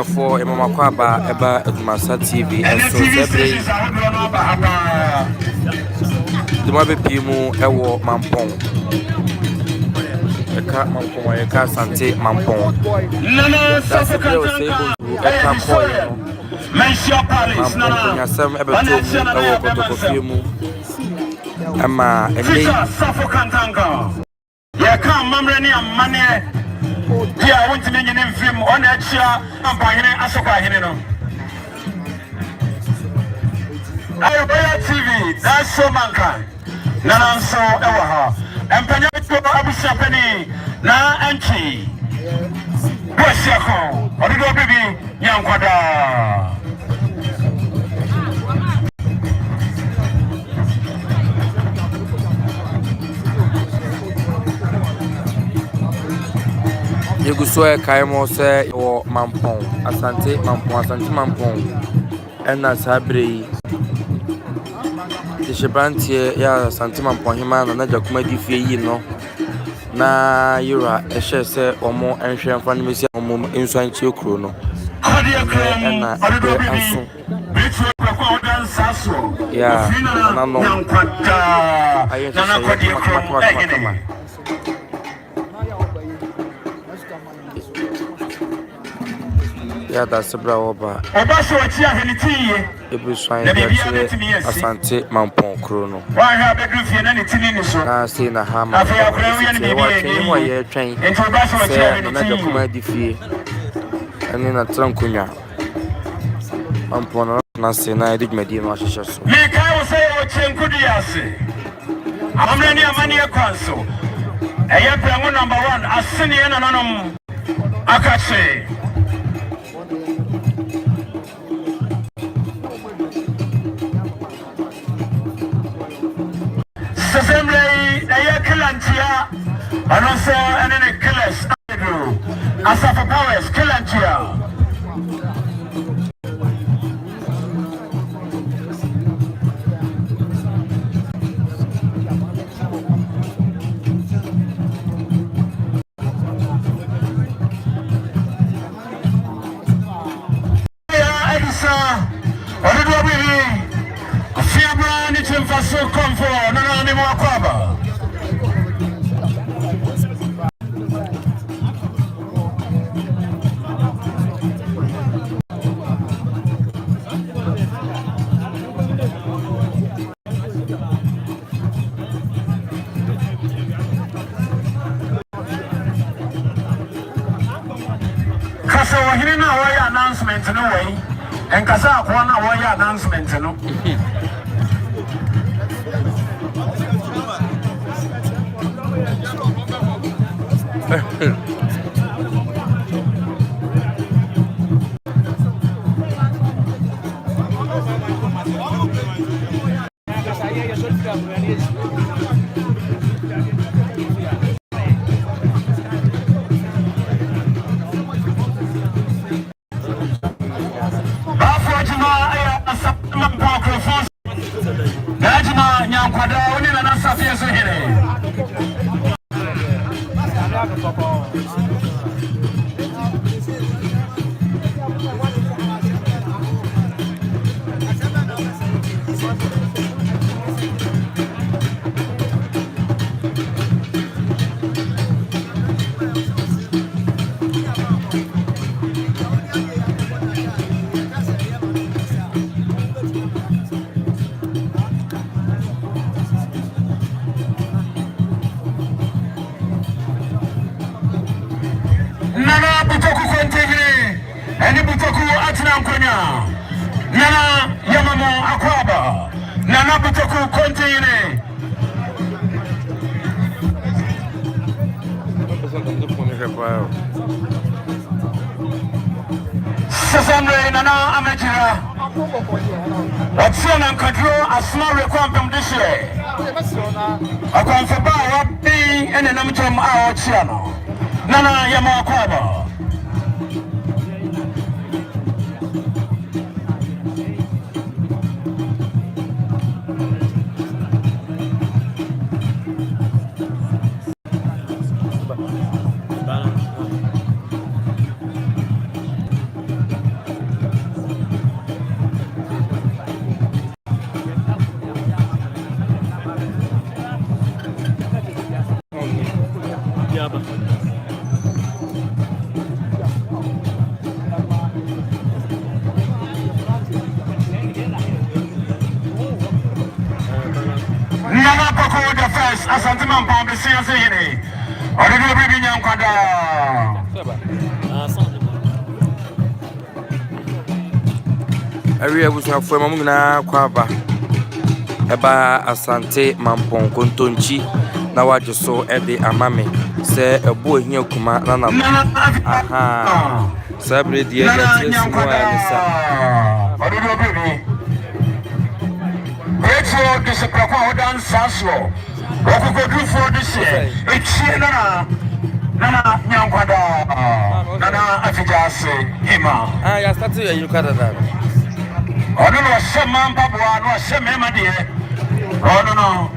for Mama Kwaba Eba ADUMASA TV and so Celebratory the Mabe Pimu Ewo Mampong Eka Mampong Eka Asante Mampong that's the play Osei Bonsu Eka Koyo Mamponghene Asem Ebeto Ewo Kotokofiemu Ama Ende ya kan mamrani amane dia wonti menye ne mfim ona achia Mamponghene asokwa hene no ADUMASA TV that's so mankind nana so ewa ha empanya to abusia pani na anchi bosia ko ododo bibi nyankwada Yegusoe Kaimo say or Mampong Asante Mampong and Sabre the Shebrantie ya Asante Mamponghene na Jakuma di fie no na yura ehye se omo enhwe mfa no mesi omo enso anchi okro no na aso ya na no ayo se ya da sebra oba so achi ahenitiye ebuswan ya Asante Mampong krono wa ha bedru fie na netini ni so na se na ha ma afia akran wi ni wa twen mo ye twen enti oba so achi ahenitiye na Jakuma di fie ani na trankunya Mampong na se na edi dwumadi no ahyehyɛ so me kai wo se o chenkudi ase amre ni amani ekwanso eye prangu number 1 asene na nanom akache Assembly, they Kilantia, and also any killers. Asafa Powers, Kilantia. So come for no ni mwakwaba kasa wahiri na waya announcement no way en kasa akwa na waya announcement no Nana butoku kontegre eni butoku atina nkonya Nana yamamo akwaba Nana butoku kontegre Sasandre Nana amejira Watsona nkadro asma rekwambem dishe Akwamfaba wabi ene namjom awo chiano Nana yama kwaba Asante Mamponghene besi asehene. Odidi obi nyankwada. Area busuafo mamu nyina kwaba eba Asante Mamponghene kontonchi na waje so ede amame se ebu ohia kuma na na aha sabre die ya tiesu no anisa odidi obi Echo disappointment odan saso okukodu for this year echi nana nyankwada nana afijase hima ya start you kada da ono no shema mpaboa no shema ma de ono no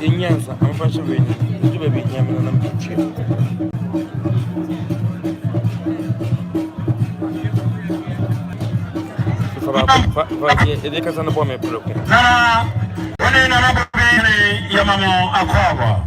Inyansa amfasha beni tube binyamina na mkichi Ede kasa na bome proko na wone na bobere yamamo akwaba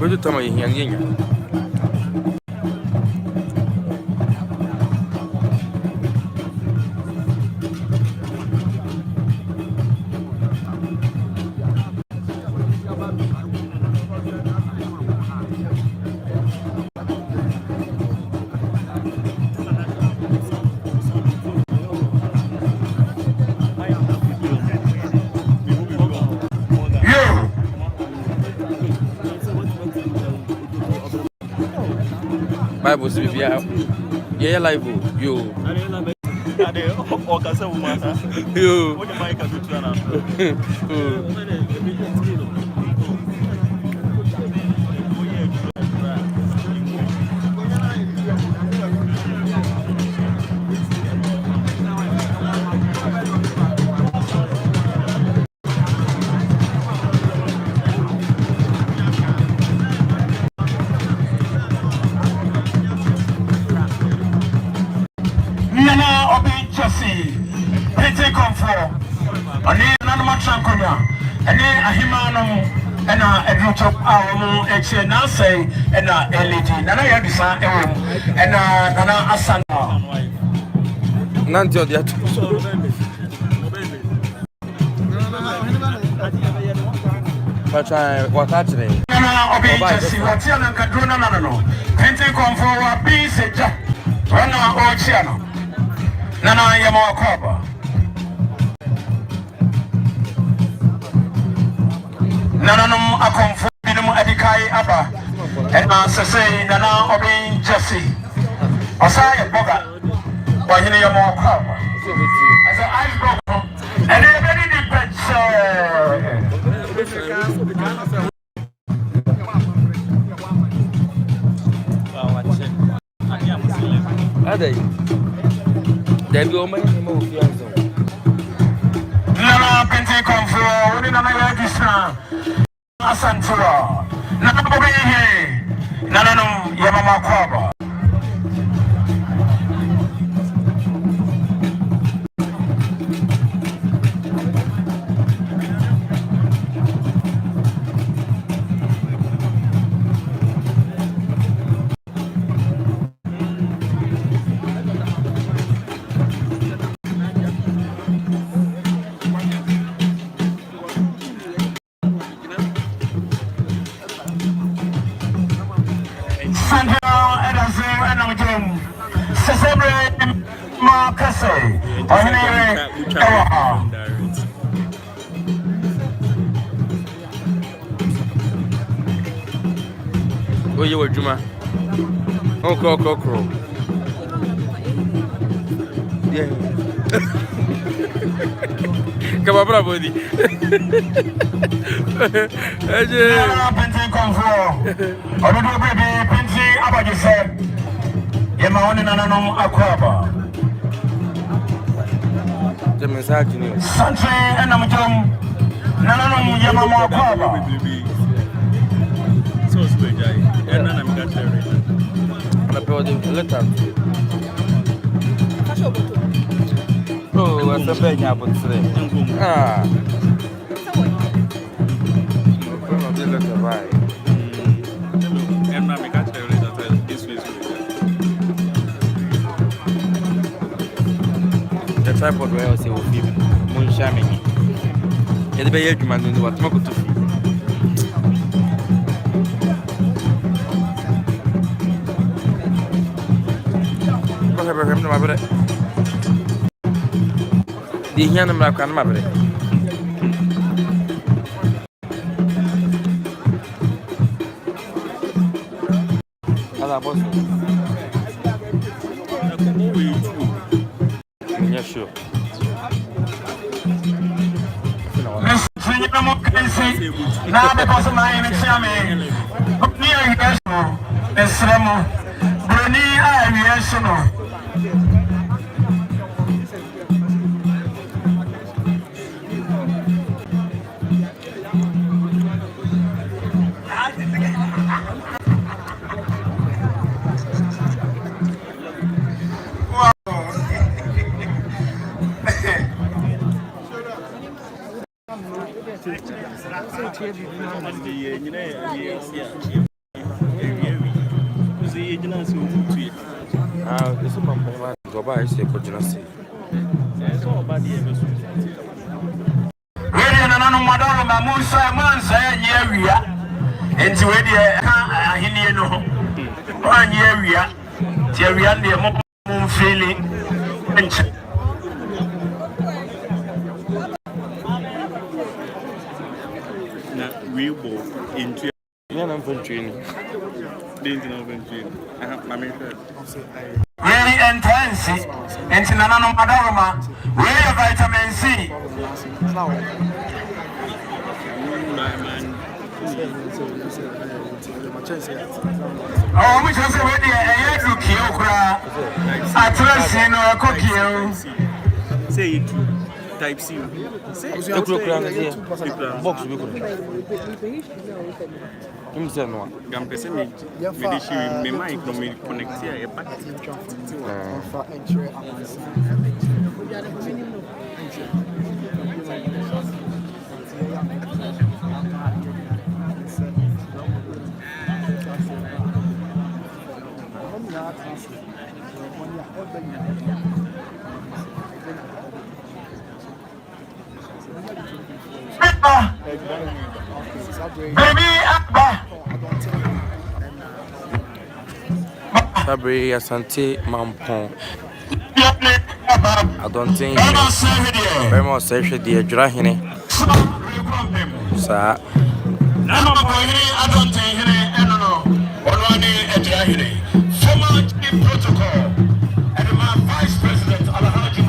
Bedu tama yihiangenya Bible say bia ye live yo ade o kasa wo mata yo o de mai ka tutu na Ena edrotop awomo eche na say ena LED nana ya bisa ewo ena nana Asante nanti odi atu pacha wakati nana obi jesi watia na kadrona nana no pente konfo wa bi seja wana ochia no nana ya mawakoba nananum akonfo binum adikai aba ena sese nana obi jesi Osei boga wahine ya mawakoba As an ice block, and everybody depends. Adai. Debi o mai mo fianzo. Nana pente konfo, woni nana ya disna. Asante. Nana bobe he. Nana no ya mama kwaba. Oh, you were Juma. Oh, crow. Yeah. Come on, bravo, di. The message in you. Asante and I'm John. Nana Yamama Kwaba. So sweet, and I'm got there. Letter. Oh, what's the bad apple today? Ah. The letter, right? And I'm got there this week. The tripod where I say, will be Munshaming. Get the bay man in what Moko to. My brother. The young man can marry. Yes, sure. Now, because of my exam, This is Mamponghene. Go by, say, what you say. It's all about the episode. Really, no madam, Musa, Mansa, yeah, into where he no 1 year, Terry, the feeling. Real ball into really intense, into Nana Madama, really vitamin C. Oh, which was already a Kyokra. I trust you know a cookie. Say it. Type C. Box. You say no. I'm pressing me. Me mic no me connect here. Baby, Sabri Asante Mamponghene. I don't think very much sexual the Drahine. Sir, I don't think no. Former chief protocol and my vice president Alhaji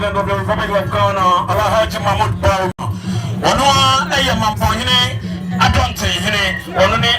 President of the Republic of Ghana, Alhaji Mahmoud Bawumia. Ono eye Mamponghene Asante hene ono ne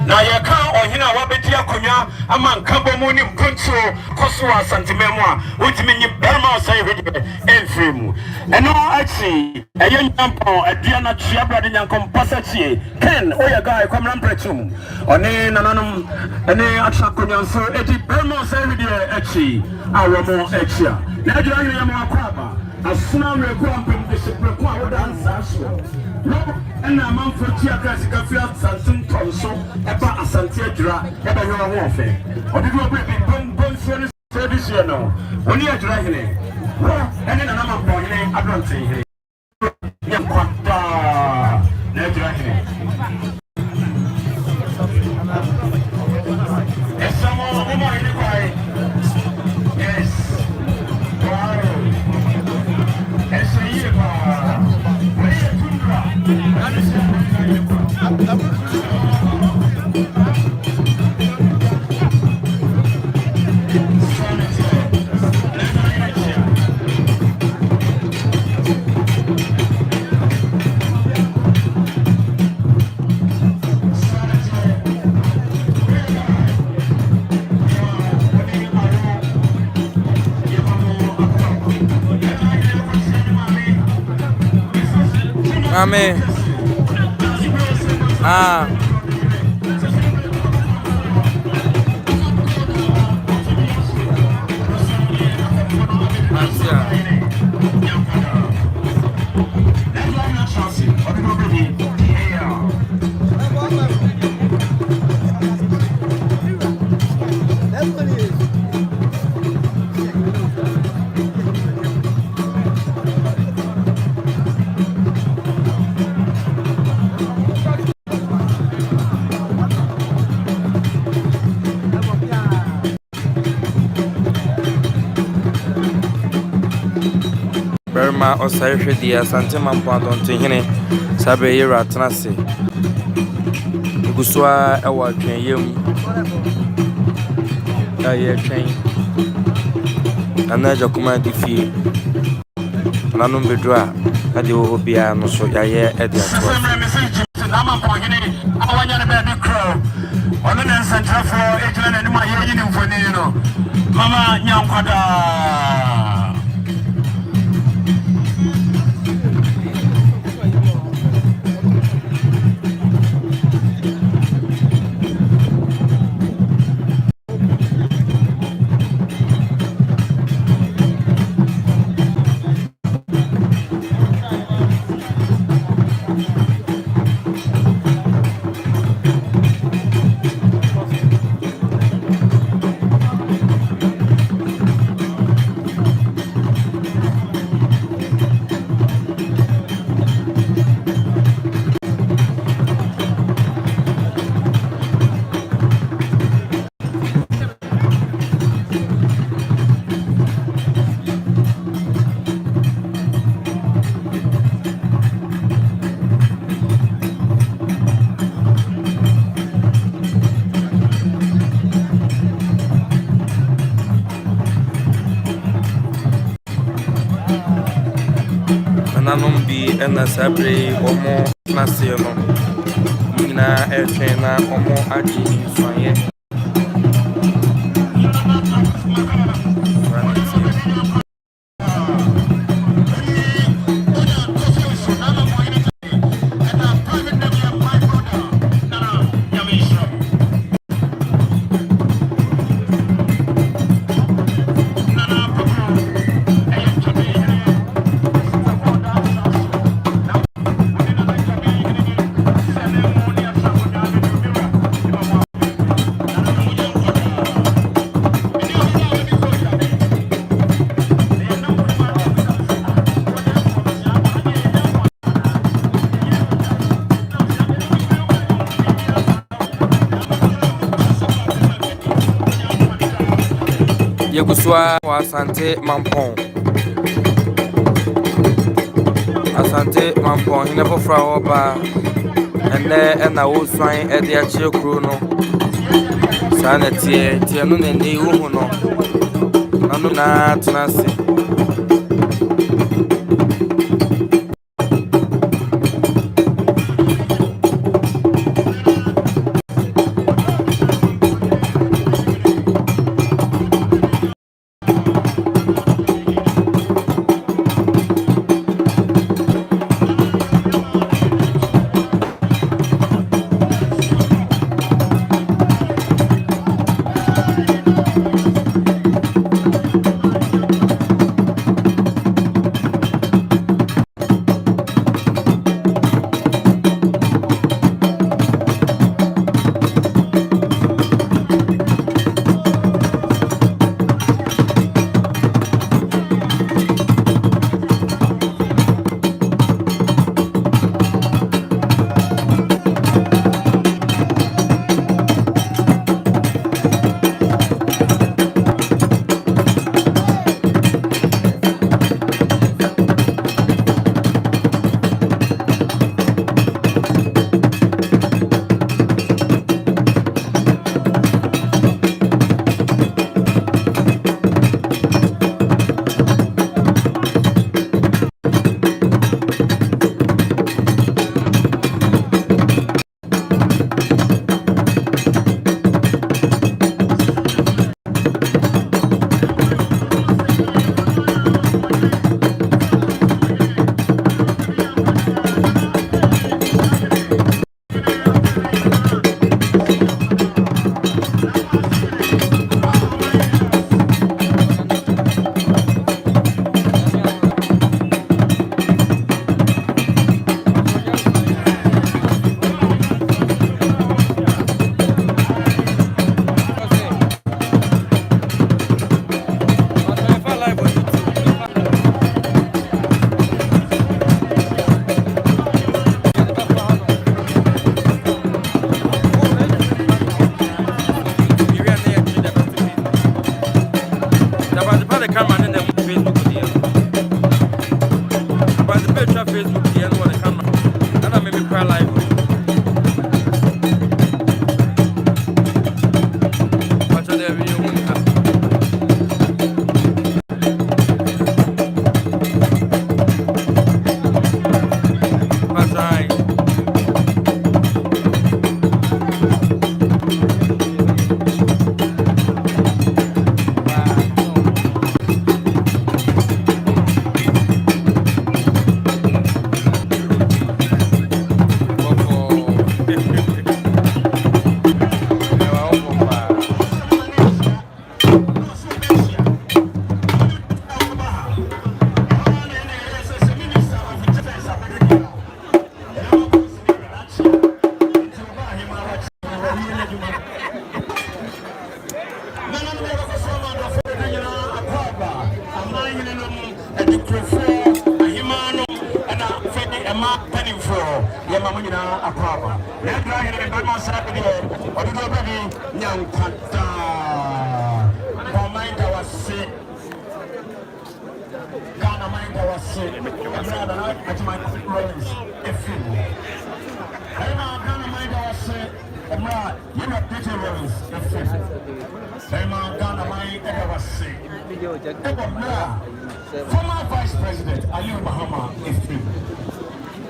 na yeka ohina wabeti akonya ama nkambo mu ni mpunso koso Asante memu a wotimi nyi berma Osei hwede enfremu eno achi eye nyampon adua na tua brade nyankom pasachie ken oya guy kwamra mpretum oni nananom ene acha konya nso edi berma Osei hwede achi awomo achia na adua hwede yamo akwaba asuna mreko ampem desepre a wodansa so no ena manfo tia kasi kafia santum tonso eba Asante adura eba hwe ho ofe odido obi bonsu ni service here no oni adura hene wo ene na Mamponghene Asante hene ya kwata na adura hene esamo omo hene kwai yes wow eseye ba Amen. Berma Osei hwede Asante Mamponghene sabe yira tenase gusua ewa twen yem aye twen anaja kuma difi nanu bedua ade wo bia no so yaye ede ato Mamponghene awanya ne be de crow ono ne nsantrafo ejina ne ma ye yini mfoni no mama nyankwada Nanombi ena sabre omo nasio no na etena omo adi soye Yeguswa wa Asante Mamponghene fofra oba ene na wo swan e de achi kru no sana tie no ne ne hu no nanu na tenase and the crew for a Himano and a Fenny and Mark Penny for Yamamina Aquaba. Let me hear the Bama Saturday or the baby young Panta. For mind I was sick. Ghana mind I was sick. I'm rather at my friends. If you Ghana mind I was sick. I'm not, you're not pretty rose. If you Ghana mind I was sick. Former Vice President Aliyu Mahama Ifri.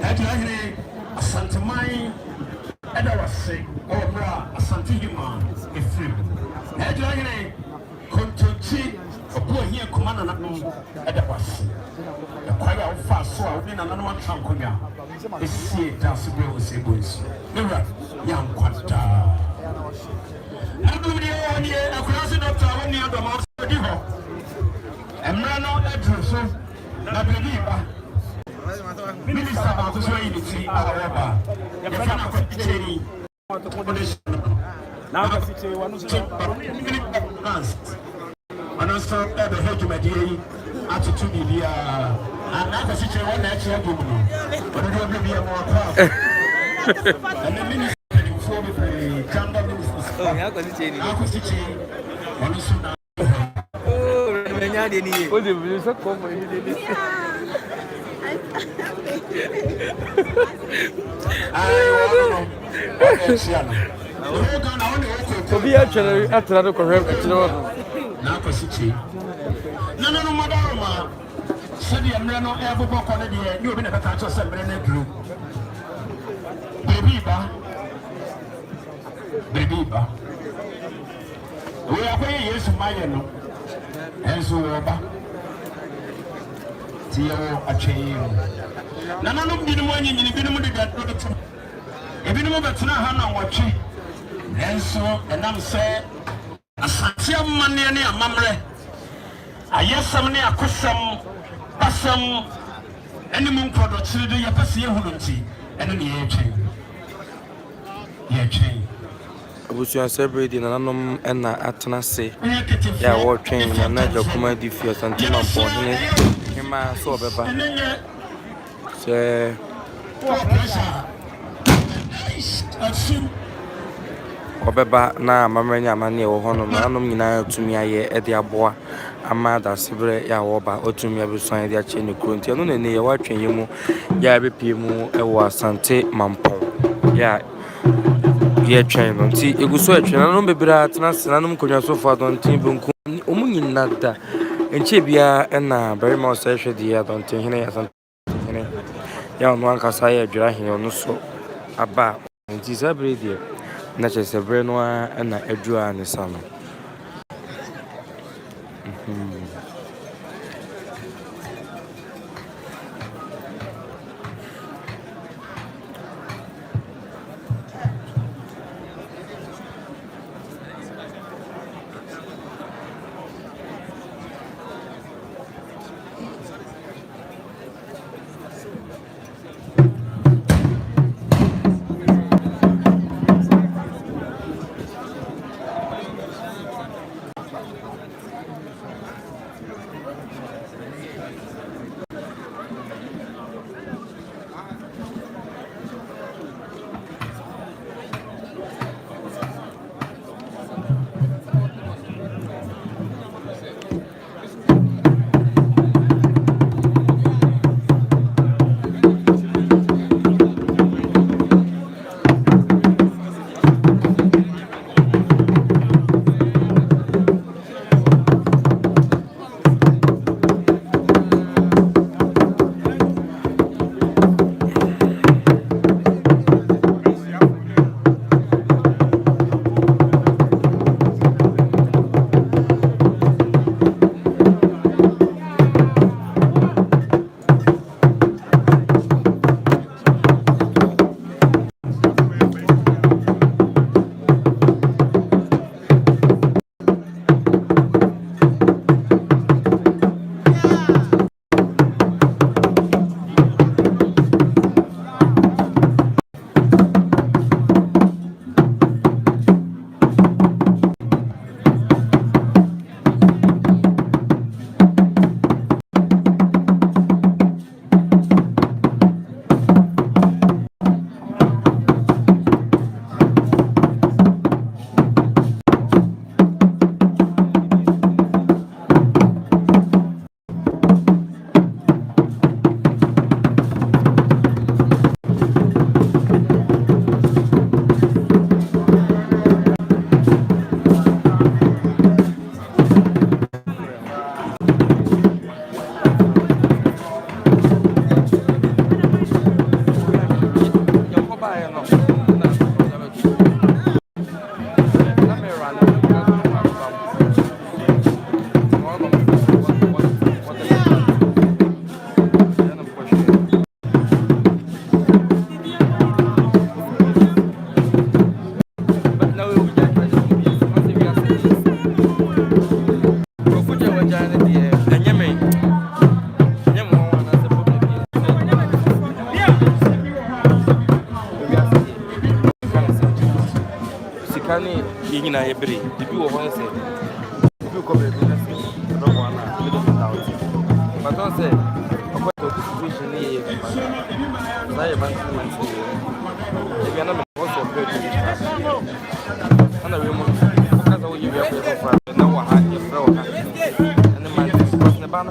Edward Asante Mai Edawase Obra Asante Hima Ifri. Edward Kontochi Obo here Kumana Nakum Edawase. The choir of fast so within another one Trankoya. Is see Dasibro Sebus. Mirror Young Quanta. I do the only a crossing of town near the Mount Divo. Emrano Edruso, na Beliba. Minister Mamponghene unity our the final competition. Now the city one and also the hegemony attitude here. And now the city one actually but it will be a more powerful. And the minister before the Kanda ministers. Oh, yeah, the city one is now. Oh, the views are coming. So be actually at the correct. No, madam. Said the Amrano ever book on the air. You've been a catch of some group. Baby, we are paying years of my and so Tio a chain. None of the money in the minimum that product. A minimum that's not Hannah watching. And so, and I'm saying, a Santia money and a mamre. I yes, some near custom, passum, any moon products, the Yapasia Hulunti, and then the chain. Yeah, chain. Abusuan celebrating nanom na atena se ya wo twen na na dokuma di fi Asante Mamponghene hima so obeba se obeba na mamrenya amane wo hono nanom nyina atumi aye e de aboa ama da sibre ya wo ba otumi abusuan de ache ne kronti no ne ye wa twen yimu ya bepie mu e wo Asante Mampong ya ye train no ti eguso e train no bebira tena senanum konwa so fa don tin bunku omunyina da enche bia na very much say hwede ya don tin hene Asante hene ya no anka sa ya dwira hene no so aba nti sabre die na che sebre no na adua ne sa no you know, every day. If you want to say, if you come here, I don't want to do it. But don't say, I'm going to situation here. I am if you're not also very and I remember because I will give you a paper for now. I had your flow and the man is crossing the banner.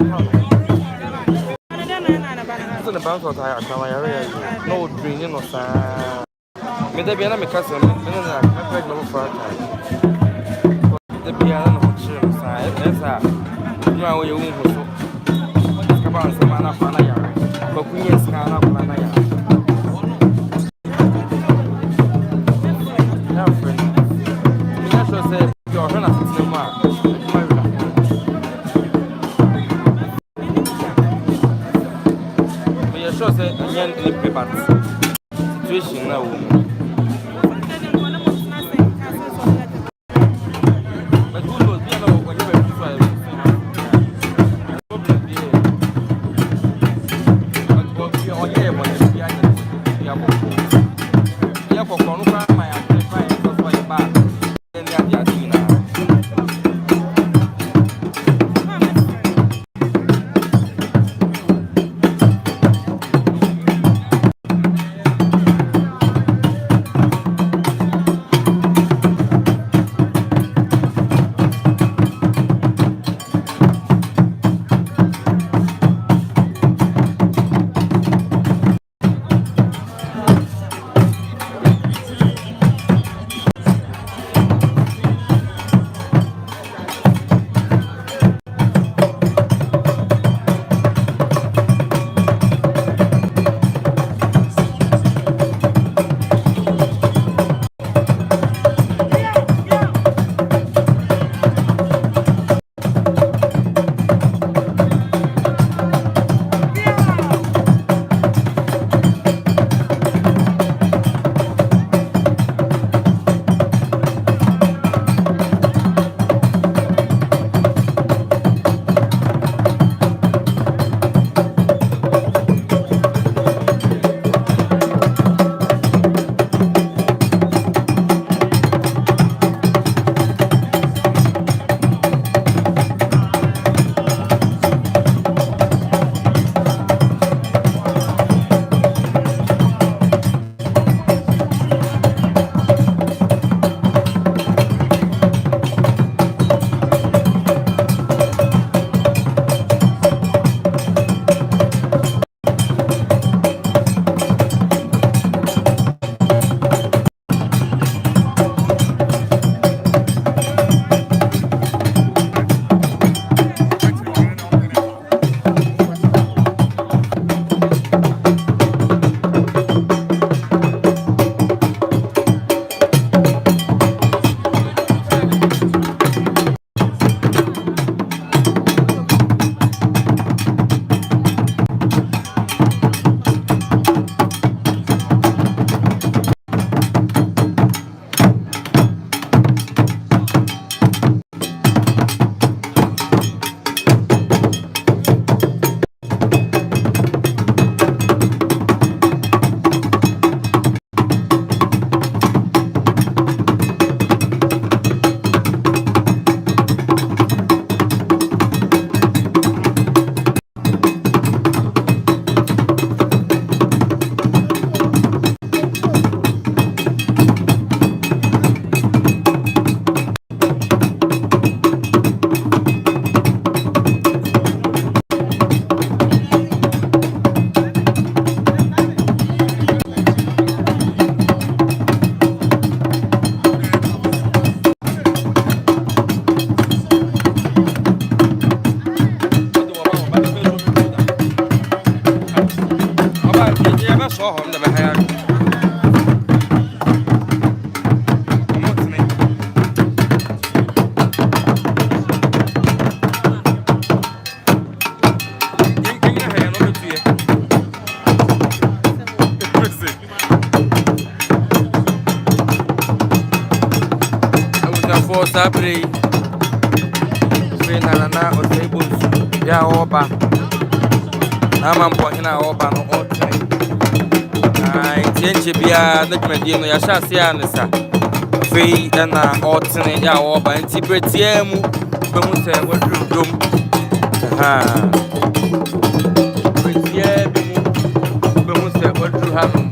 So the bounce was I no drinking or sir. May there be another cousin, I'm pregnant for a time. The piano, children, sir. You know, you won't so. Come on, some man up on a yard. But we are scan up on a yard. Situation now. But who knows? You know when you were Sabre Fena na Osei Bonsu ya oba na Mamponghene oba no Osei ai tienche bia na dwumadi no ya hyase anesa afei na ɔtene ya ɔba nti bretia mu bɛhu sɛ waduru dom bretia bi mu bɛhu sɛ waduru hanom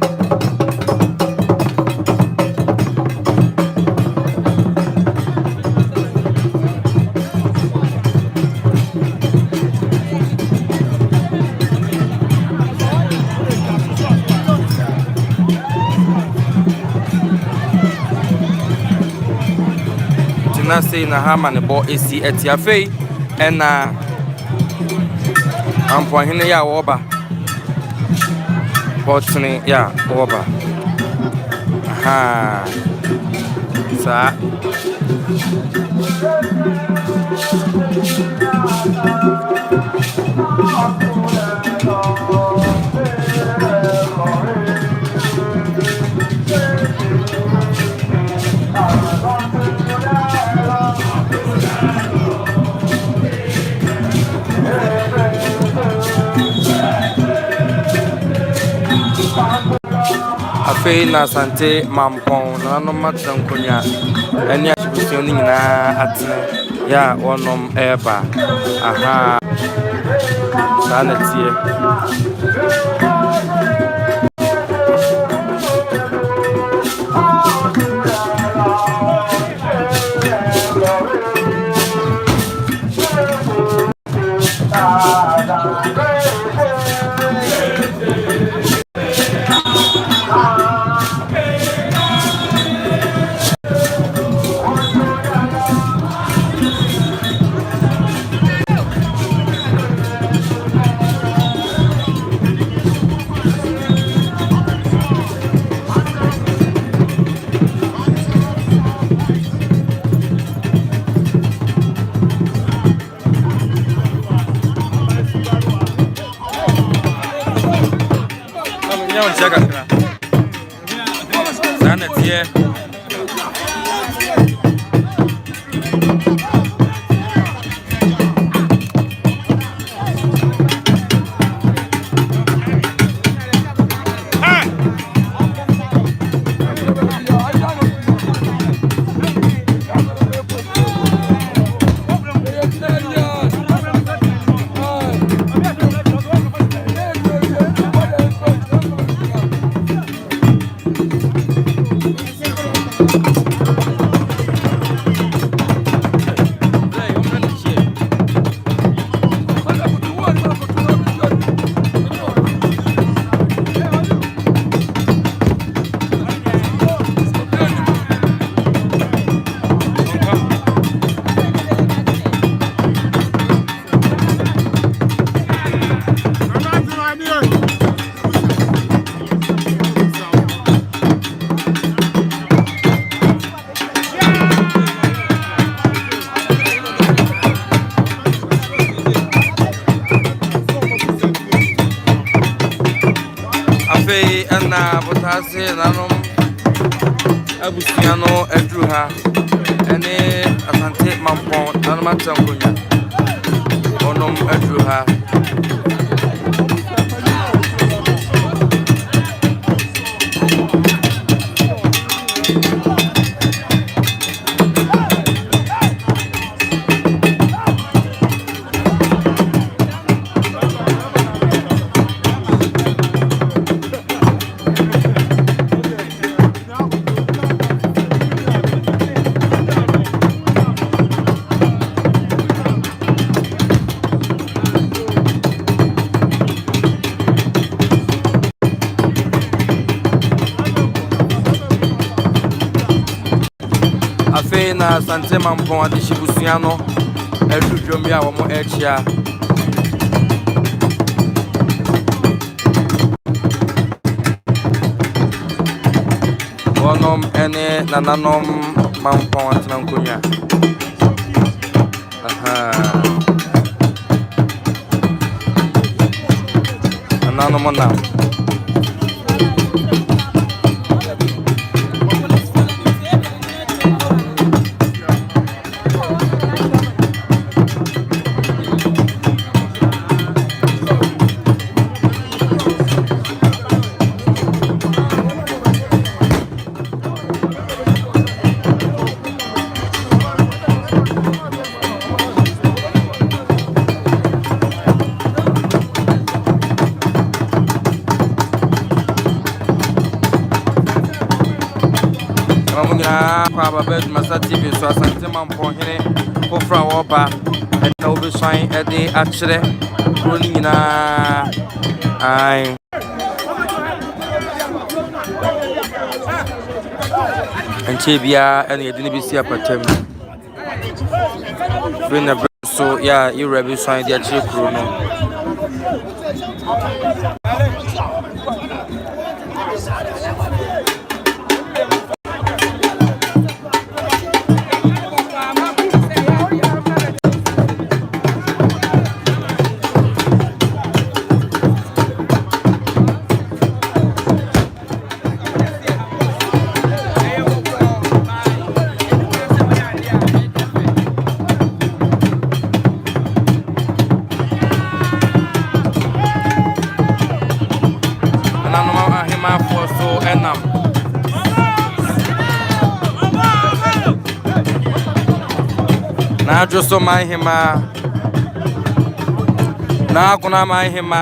na sei na ha ma ne bɔ esi eti afei ɛna Mamponghene ya wɔba bɔtene ya wɔba saa afei na Asante Mampon na no matra nkonya ani ahyebusi oni nyinaa atene ya wonom eba sana tie sana tie na botase nanom abusiano adruha ene Asante Mampon nanom atankonya onom adruha afei na Asante Mampon adihyebusiano adudwom ya womo echia wonom ene nananom Mampon atrankonya nananom na nyinaa kwa baba ADUMASA TV so Asante Mamponghene kofra woba na obesan ede akyere kro ni nyinaa ai enche bia ene yedi ne bisi apatam bring the so yeah you ready sign the akyere kro no na joso mai hima na kuna mai hima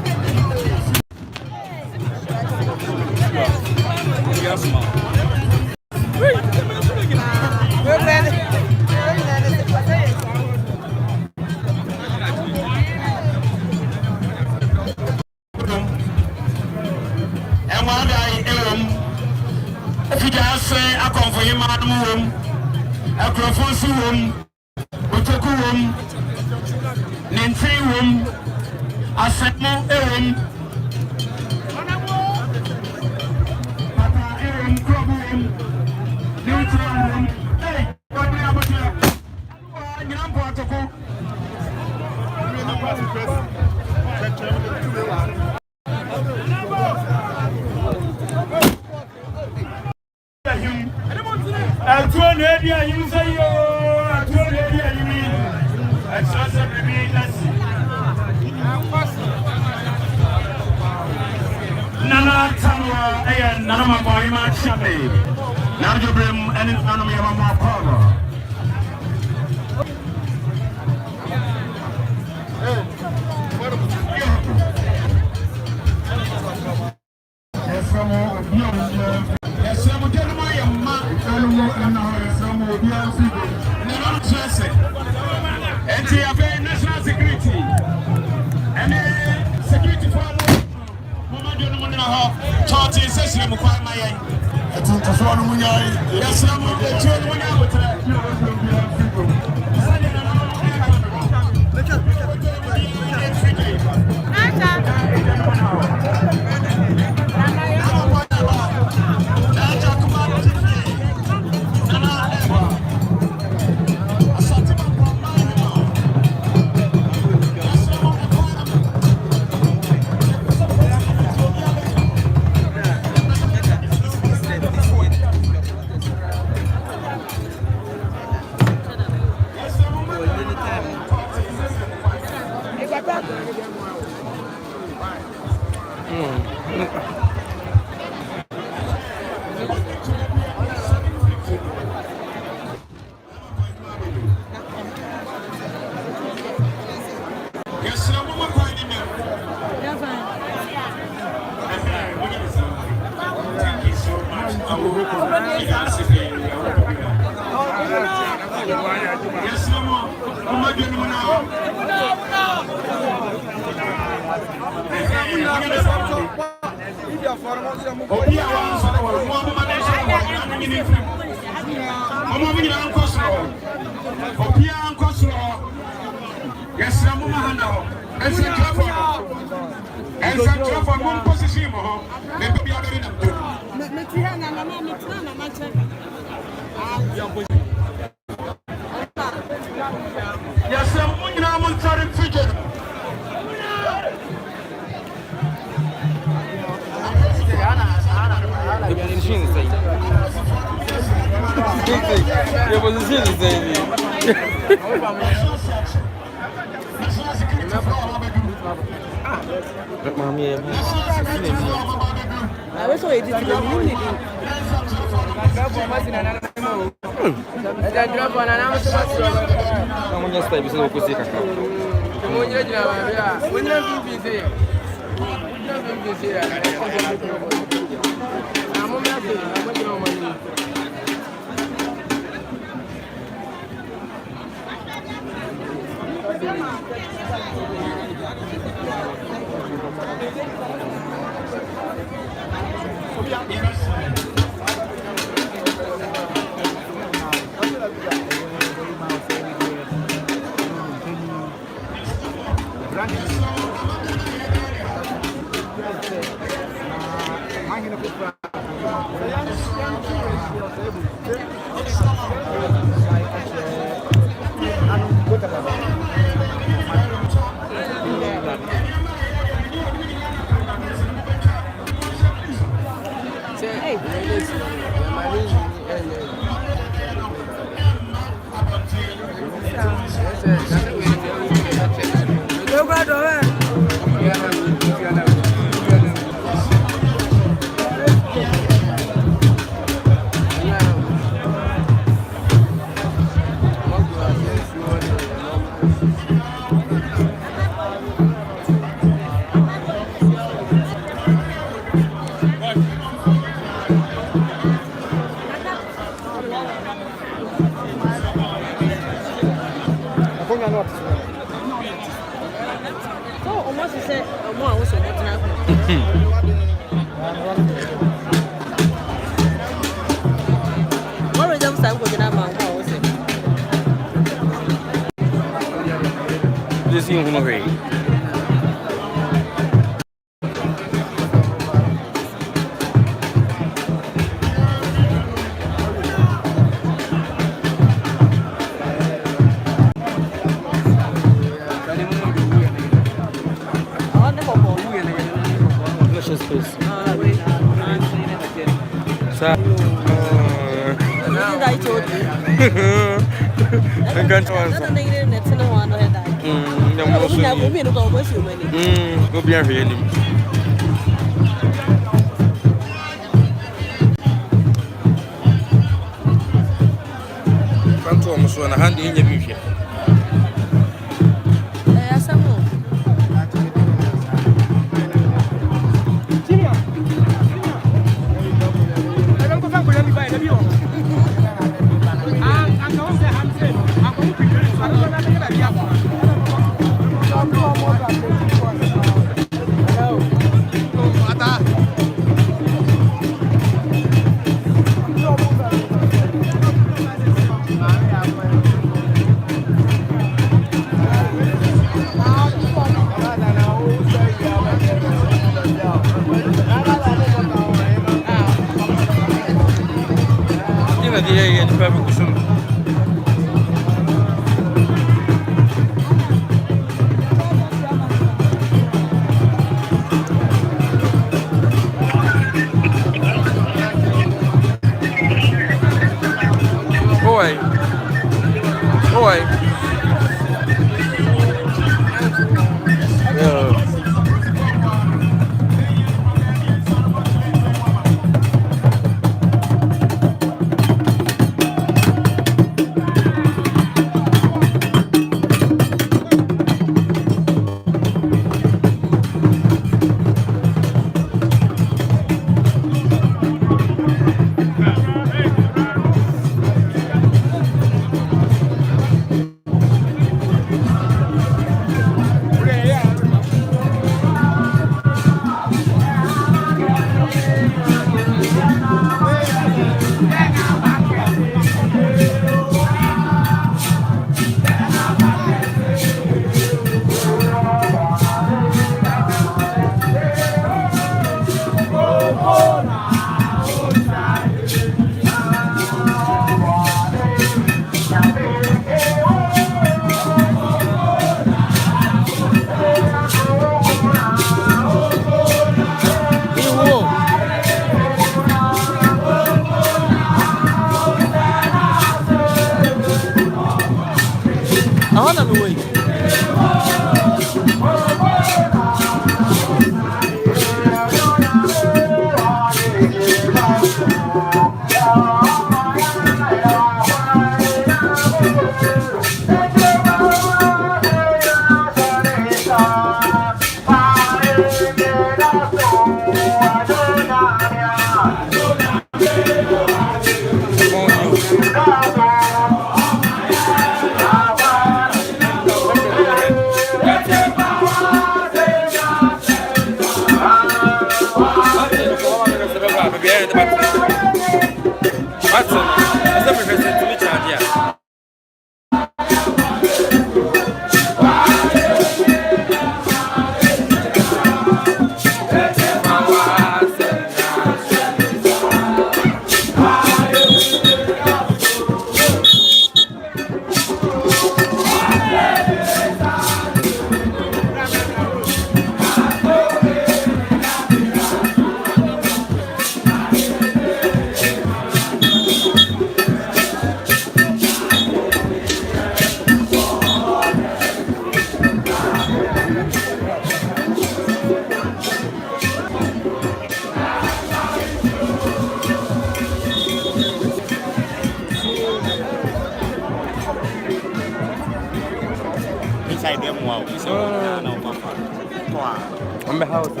Member house.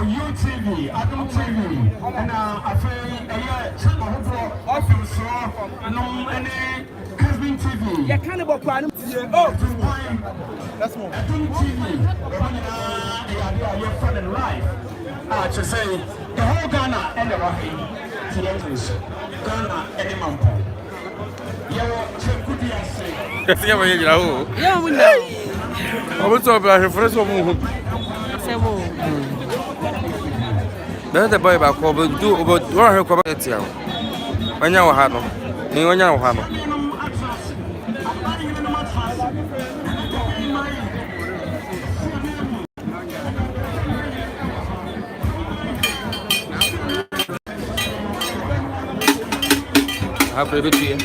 UTV, Adum TV, and I feel channel office no any Casbin TV. You can't about plan. That's more. Adum TV, your friend in life. To say the whole Ghana and the Wahi, the English, Ghana and the Mampo. Yeah, we know. I was talking about her first one. That's the boy about Cobb. Do about her quality. When you have no, when you have no. How pretty to you?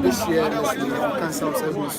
This year, cancer obsession.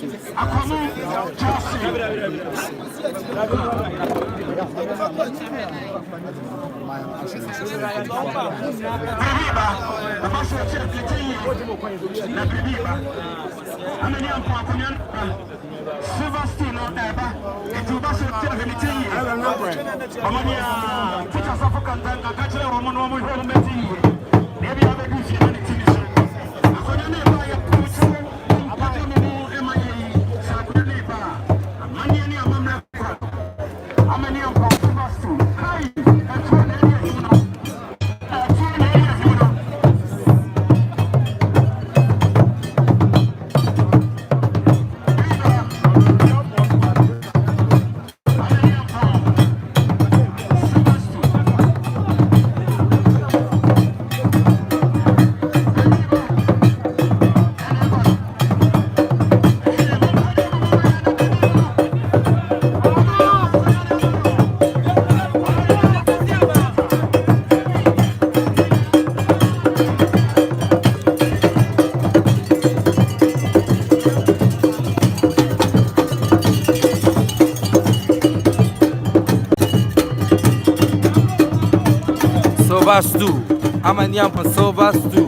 Silver stew. Amaniam for silver stew.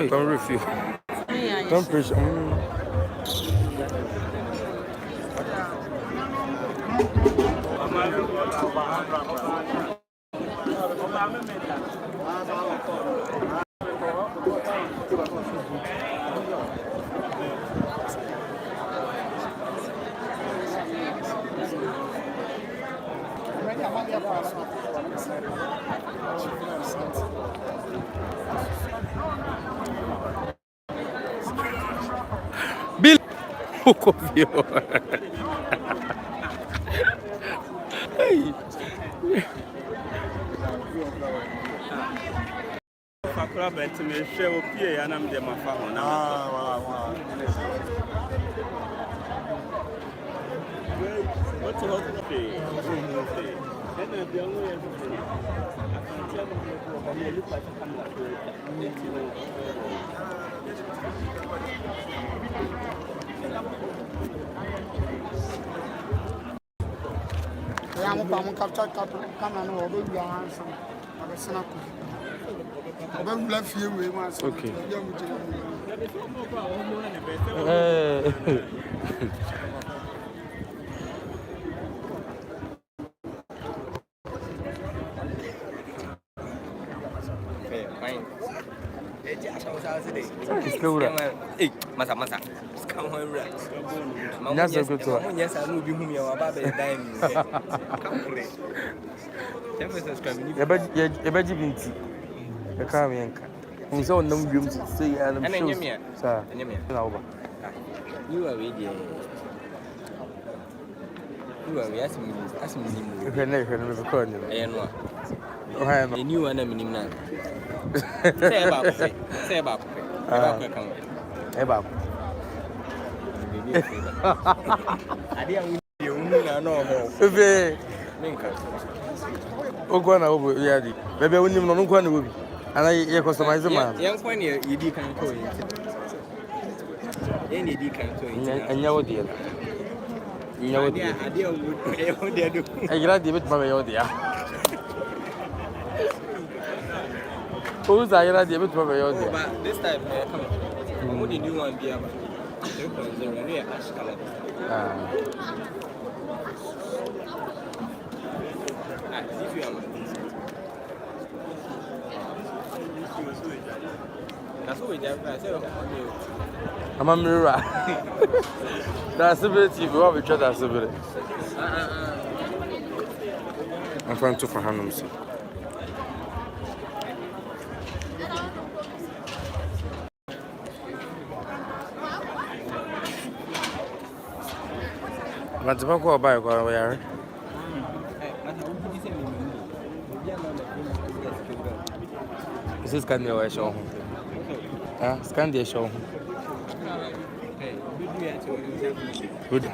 Don't refill. Don't push. Bill Mukobio. Hey. Fakura beti me hwe opie ya na mde mafa ho na. What's the hot day? And the young way I can tell you look like a camera. I'm going to capture camera over your hands. I'm going to left you. Okay. Masa. Come on, right. Yes, yes, I know you whom you are about the dime. The carrying. Who's on them rooms to say, and I'm sure, sir. You are ready. You are asking me. You can never record it. I know. I have a new one. Say about. I didn't know. Oh, go on over, Yadi. Maybe I wouldn't know one will be. And I customize the man. Young one, you can't go in. Any can't go in. And you dear. You know, I glad you with my dear. Who's I glad you with my dear? This time, come. What did you want to be about? That's what we did. I'm a mirror. That's ability. We have each other's ability. I'm trying to for him. What's the call by we are? This is Candy show. Candy show. Good.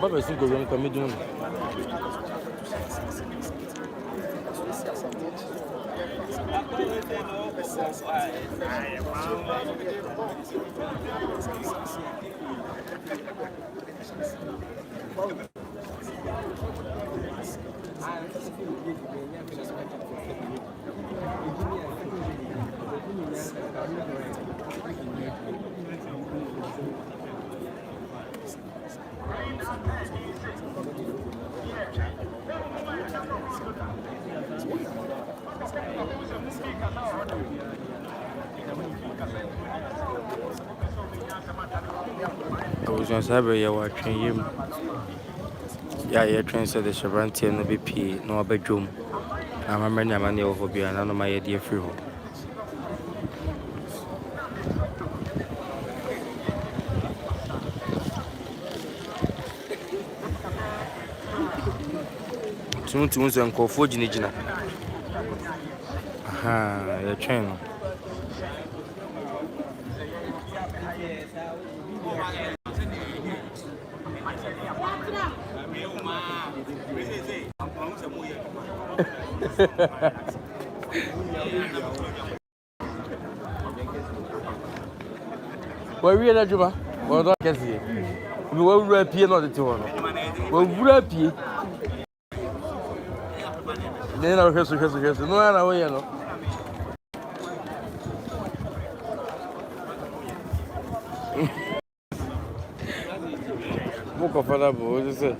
Baba is going to come down. I was going to say, you're watching him. Yeah, you're trying to say the Celebratory and the BP, no bedroom. I'm a man, I'm a over behind, I know my idea free home. Soon and call for Ginigina. Aha, you're trying. Where we are, Juma? Well, don't get here. We will reappear not the two. We'll reappear. Then I'll have to no, I know, you know. Book of Father, what is it?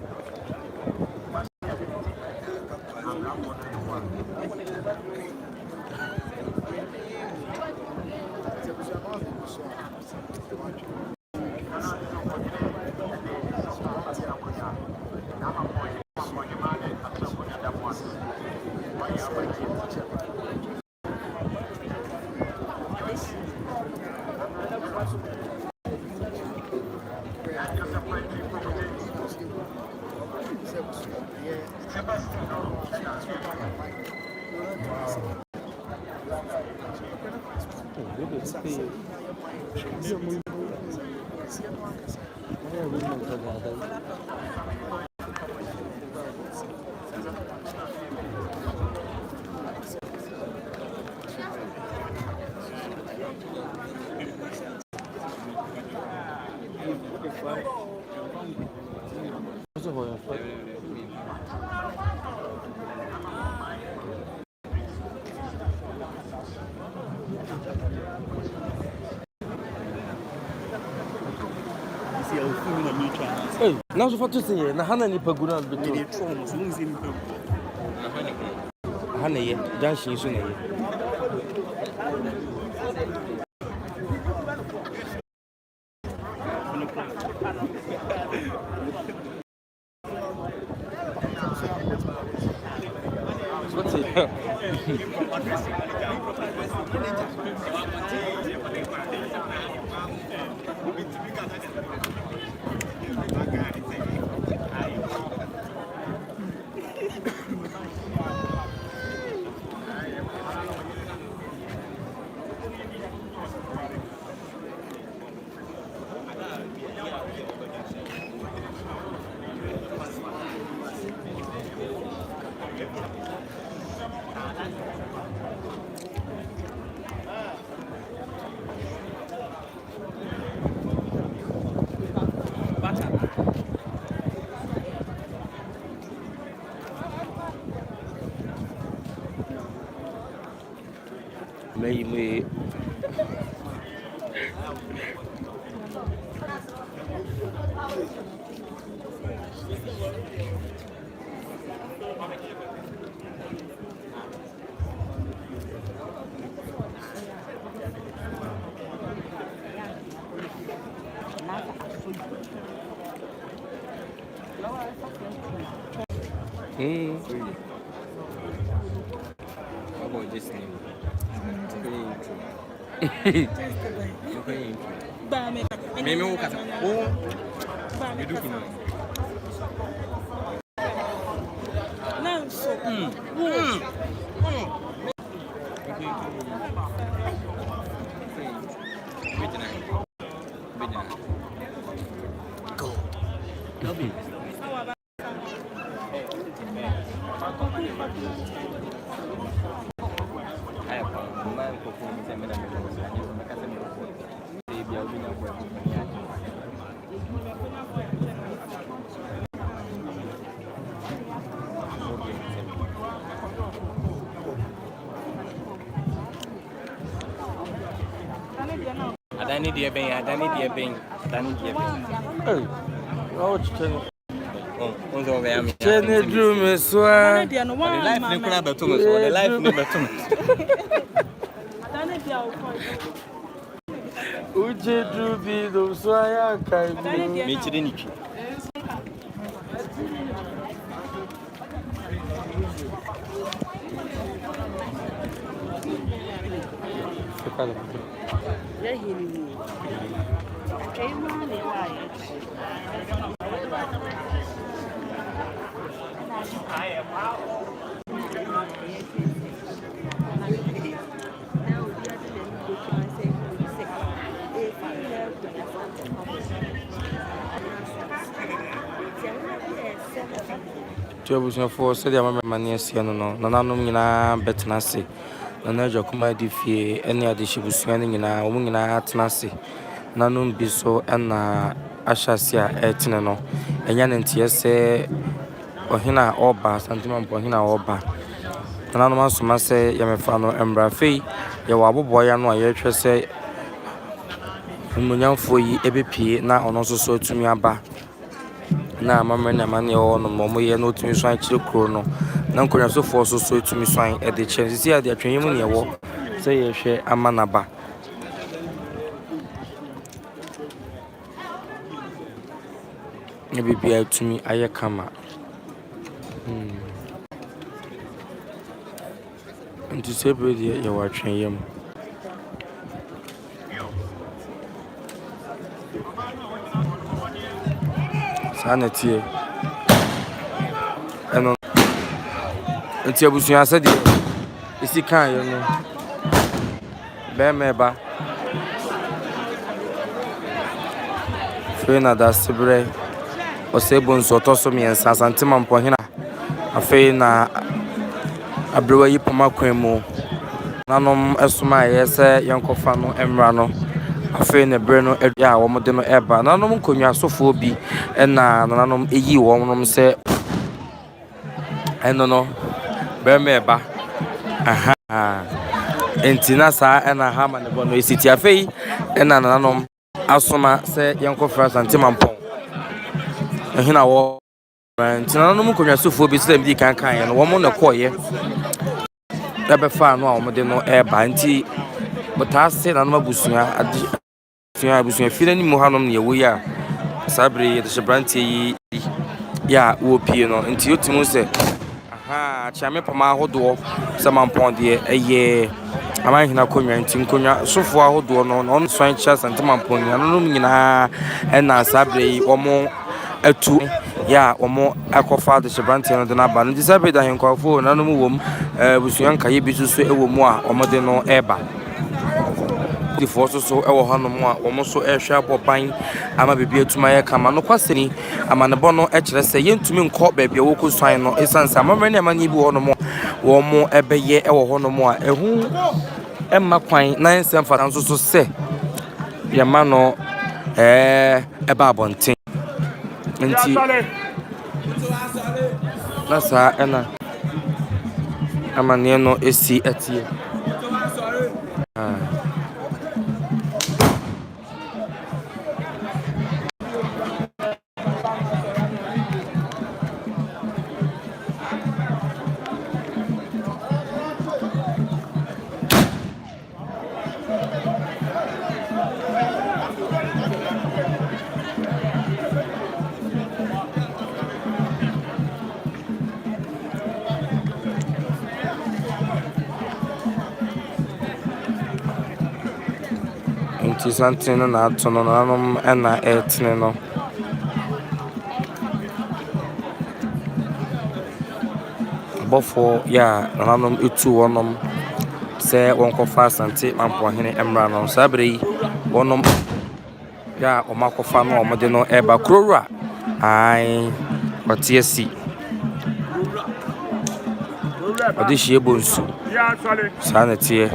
Hey, now so for to say, na hana ni paguna beto. Hana ye, dancing so na ye. What's it? Me. How about this name? Mimi ukata. Oh. Edu kuna. Nanso. Go. Adani dia bem. Hey, oh, chicken. Onzo be am. Chene drum soa. The Life ni kuna betum so. The life ni betum. Adani dia o ko. Uje drubi do soa ya kai. Me chire ni twi. For said your mamma Siano, Nanum Yina Betnasi, Nanaja Kuma Diffie, any addition was swinging in a woman in a Atnasi, Nanum Biso and Ashasia Etinano, and Yan and Tiese Ohina Oba, Santiman Pohina Oba. Anonymous must say Yamefano and Brafi, Yawabu Boyan, or Yetra say Munyan for ye EBP, now on also so to me about. Na mama na mane o no mo ye no tumi so an kire kro no na nkonya so for so tumi so an e de chance si ade atwen mu ne wo say ye hwe amana ba e bibia tumi aye kama nti se be de ye wa twen yam Sanity. And until we said, is he kind, you know? Bemeba Fena da Sibre Osei Bonsu otoso miensa Asante Mamponghene afei na abrewa yi poma kwemu nanom esoma yese yankofa no emra no afei na bre no ya wo mode no eba nanom konwa sofo bi na nanom eyi wo nom se eno no Bemeba aha entina sa na ha ma ne bo no esiti afei na nanom asoma se yankofa Asante Mampong ehina wo entina nanom konwa sofo bi se bi kan no wo mo na koye ebefa no a wo mode no eba nti botase nanom abusua abusua fira ni mu hanom ne yewo ya sabre ye de Celebratory yi ya wo pie no nti yotimu se aha chame pama ahodo se Mampong de eye amanhina konwa nti konwa sofo ahodo no on swan cha Asante Mampong nanom nyina na sabre yi omo atu ya omo akofa de Celebratory no de na ba nti sabre da henkofo nanom wom busua nkaye bi susu ewo mu a omo de no eba the force so ewo hanom a omo so ehwe aboban ama bebia atuma ye kama no kwaseni ama ne bono ekire se yentumi nkọ ba bia woku swan no esansa amamre ne amanye bi honom wo mo ebeye ewo honom a ehu emma kwan na ensem fa nso so se ya ma no eba abonten nti na sa ena amane no esi atie Asante no na ato no nanom na etne no bofo ya nanom etu wonom se wonkofa Asante Mamponghene emra no sabre wonom ya omakofa no omode no eba krowra ai otiesi odishie Bonsu sanete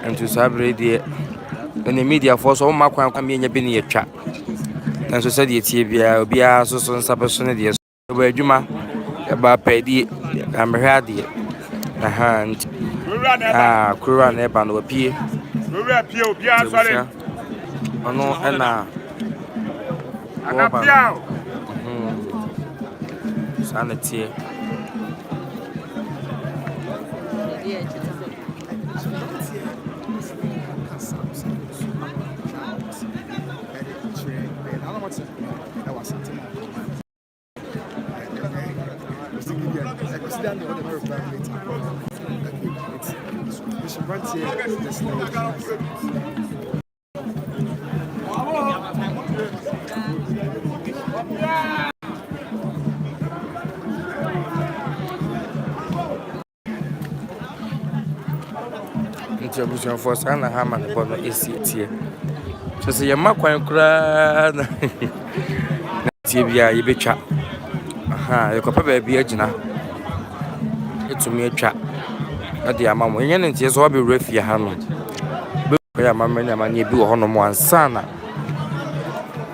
into sabre de the media force o makwan kwa me nya bi ne yetwa nanso se de tie bia obia so so nsabeso ne de so ba adwuma e ba pedi amhwa de aha kura na eba no pie obia sare ono na anapia sanete Introduction for Sana Haman for the ACT. So say your makwan kura na tibia yibecha. Aha, yokopa baby agina. Etumi atwa. Ade amamo. Enye ne ntie so wa be refia ha no. Be ya mamre na manye bi wo hono mo ansana.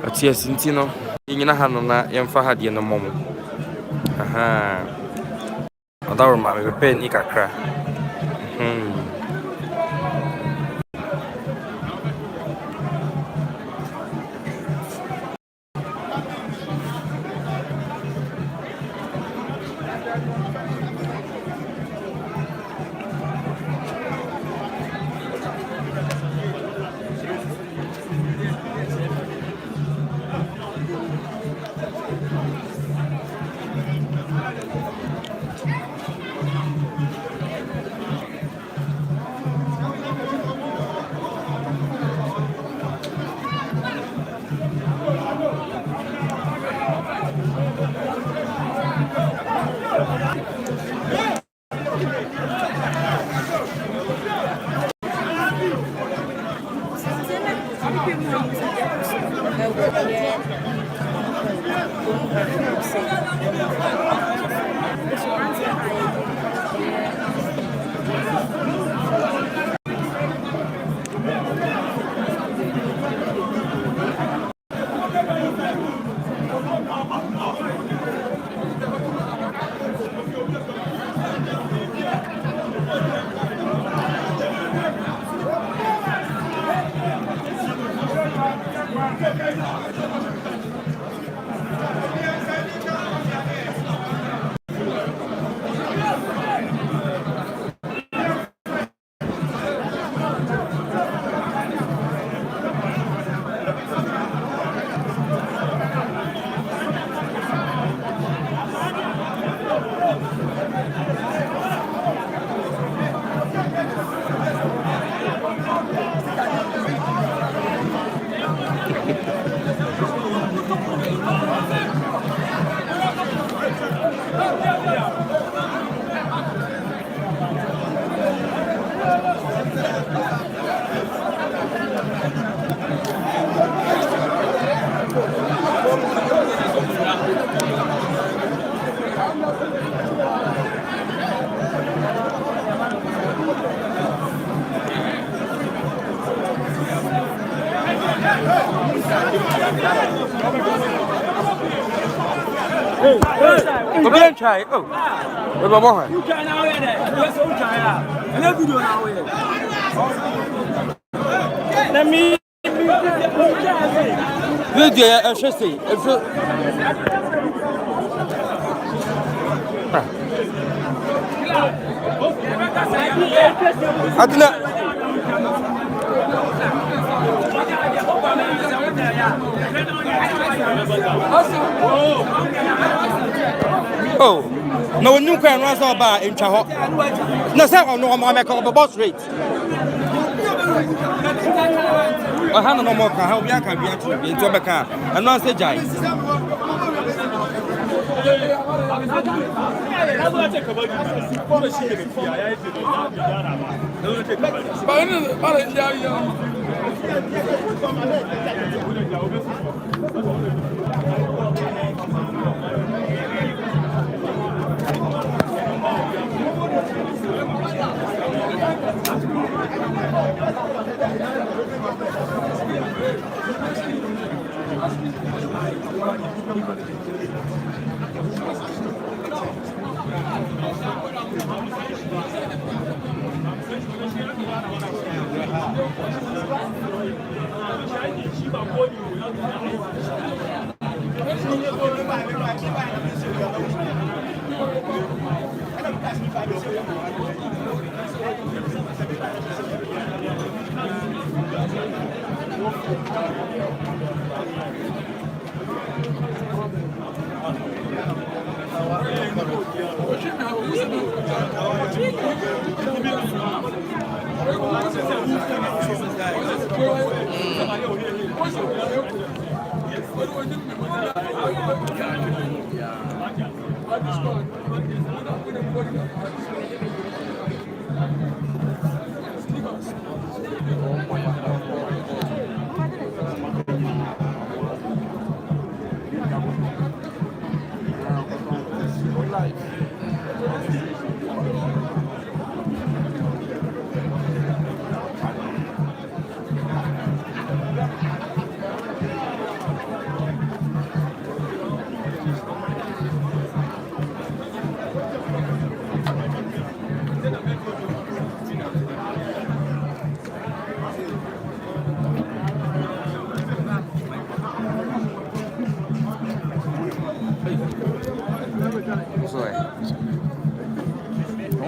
Atie sinti no. Nyina ha no na yemfa ha de no momo. Aha. Adawo ma be pe ni kakra. Go be and try. Oh, what about You try now, yeah. So try. And every video now, yeah. Let me. video? I should say. Oh, no new can run so bad in Chaho. No, sir, no more make up a boss rate. I have no more car. How we can be actually into a car and not say Jai.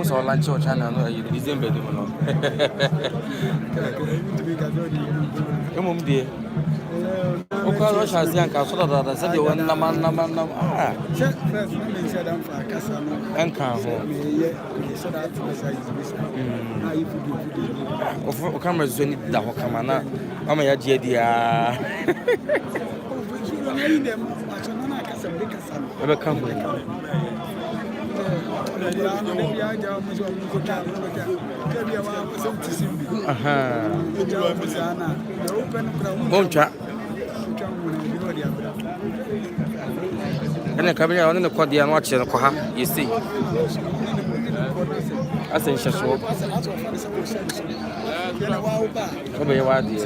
So lunch or channel no you December do no. Come on dear. O ka ro sha sian ka so da se de won na ah. Check first when said I'm for kasa no. Enka ho. So that is now if you do O camera so ni da ho kama na. Mama ya die dia. Ebe come. Ene kabine on ne kwade no ache no kwa ha yesi asen hyeso obe ya wade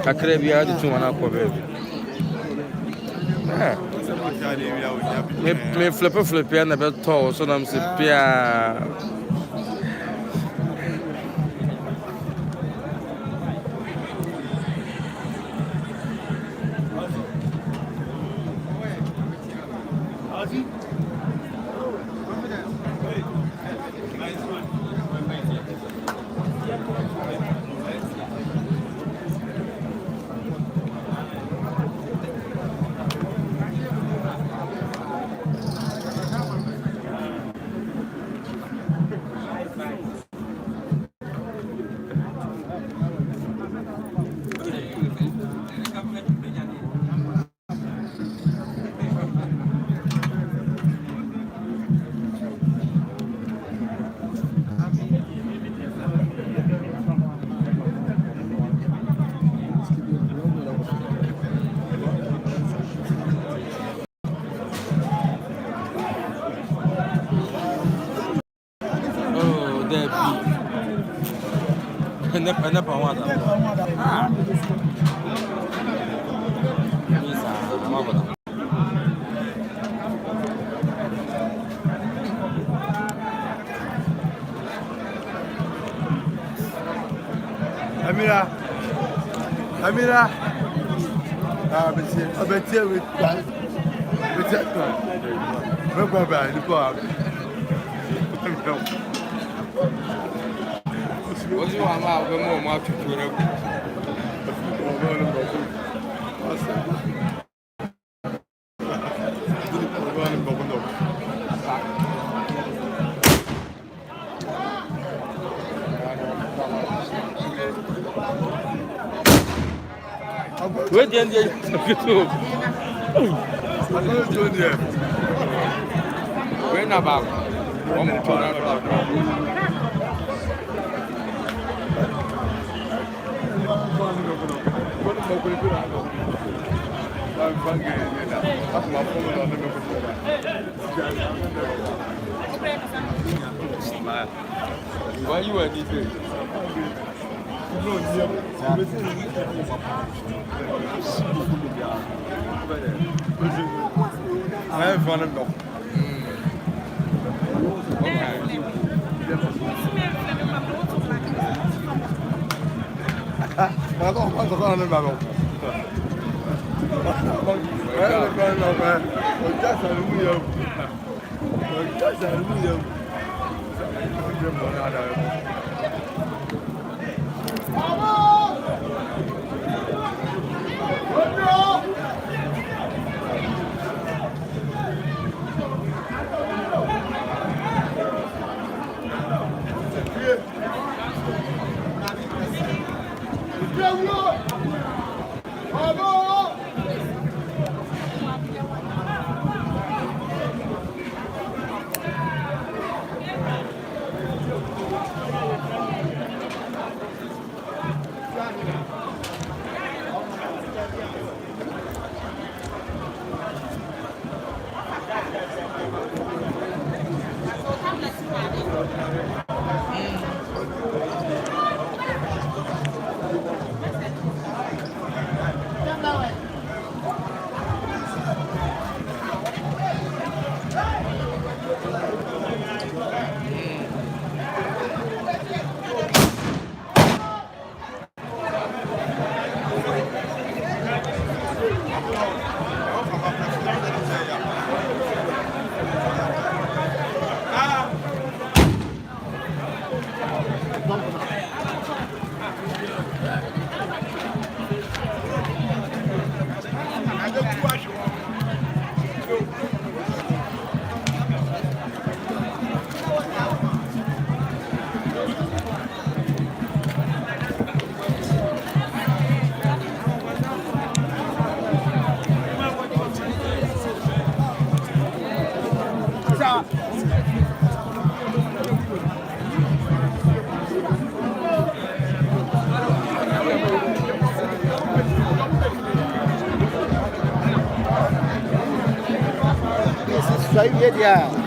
kakra bia de tuma na kwa be me flip na be to so na mse pia Nepa wada. Misa, wada. Amira. Abeti with that. With that. Ozi wa ma obe mo mo atuturo ku. We dey dey kutu. We na ba. Wo mo tuna ba. Why you are this way? I have fun of them. So you get yeah.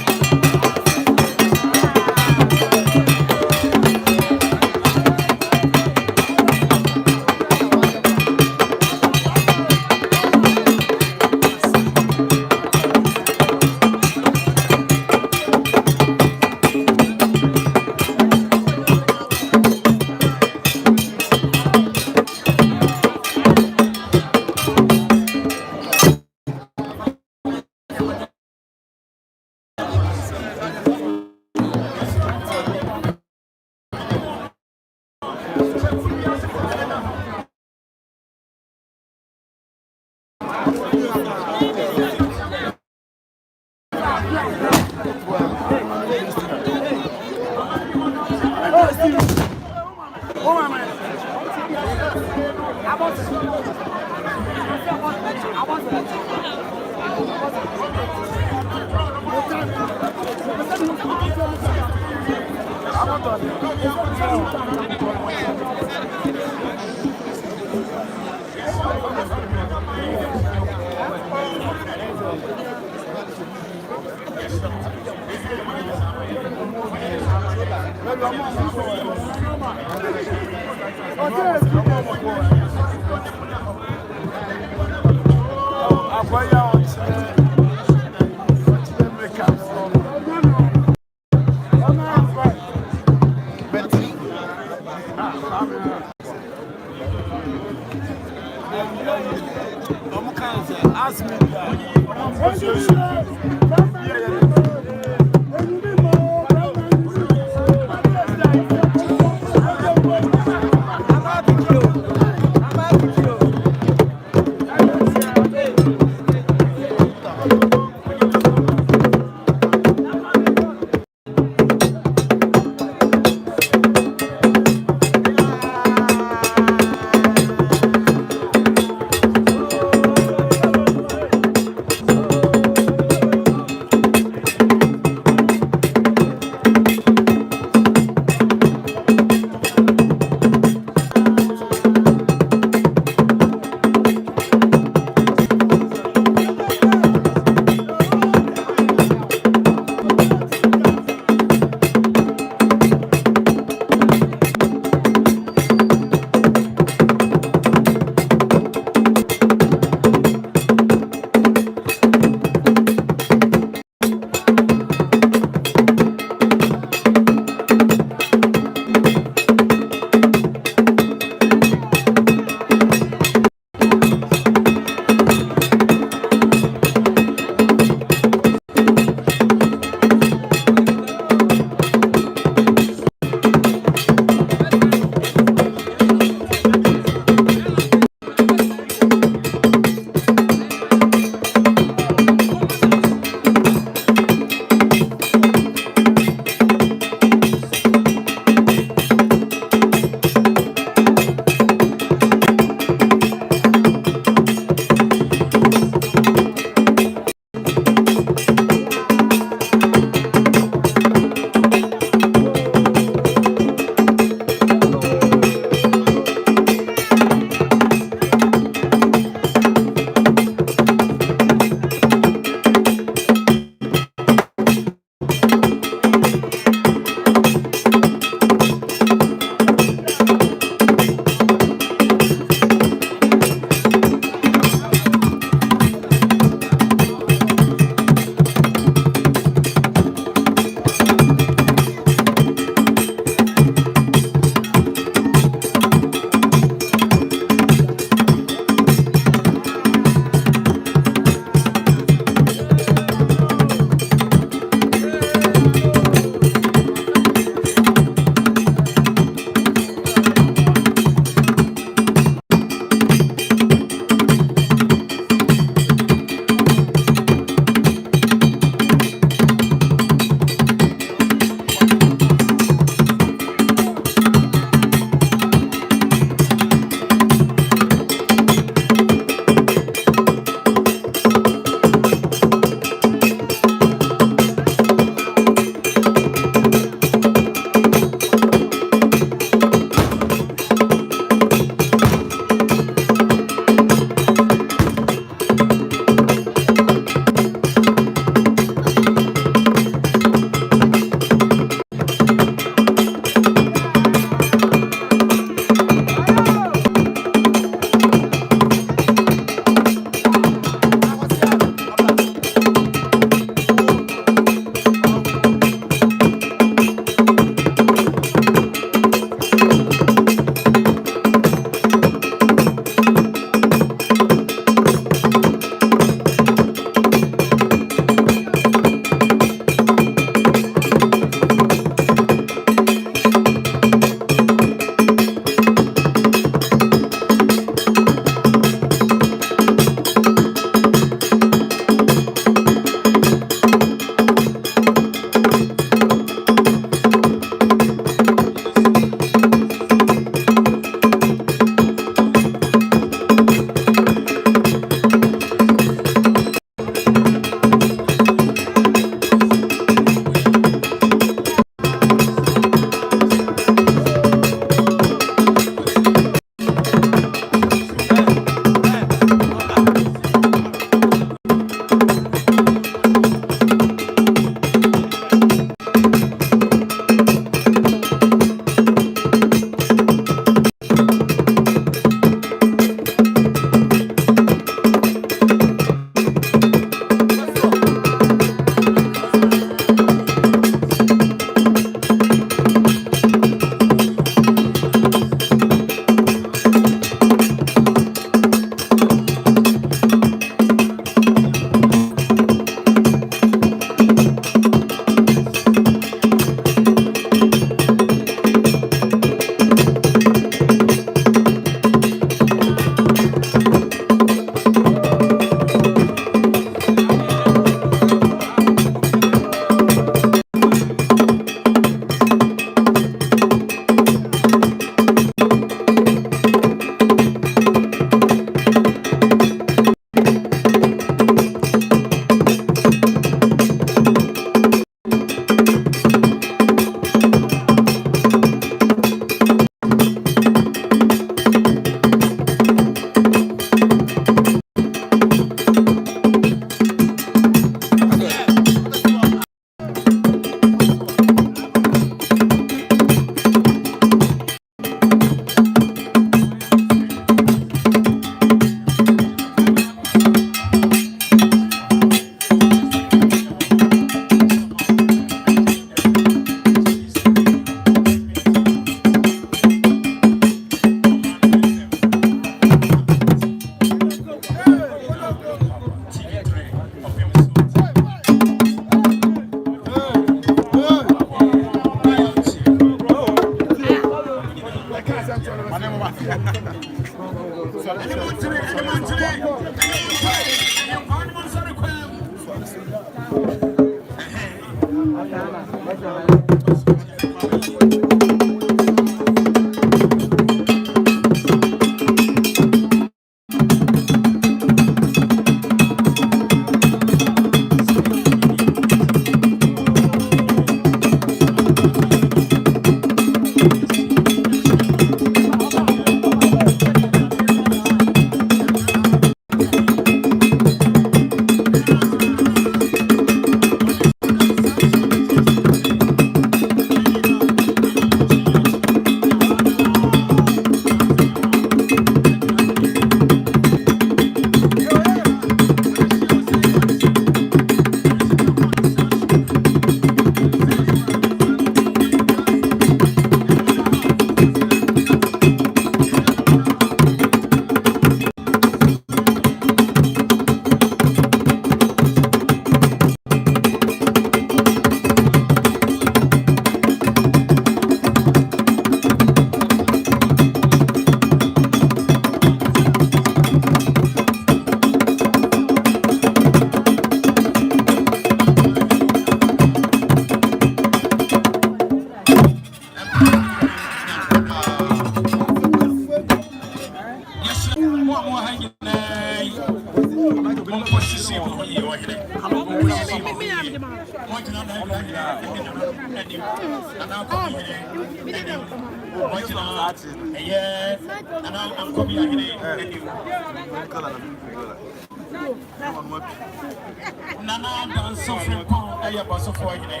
Nana dance suffering pound aya baso for hine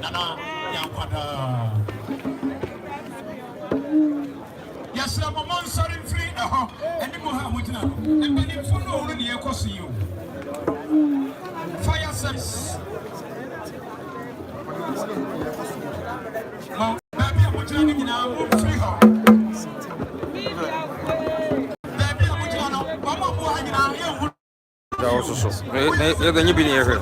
Nana yampada Yasra mama sorry free any mo ha mutina e bani fu no ru ne ekoso yi fire service ma baby amutina ni na mo free ho baby amutina no mama mo ha nyina ye also so. You're going to be near her.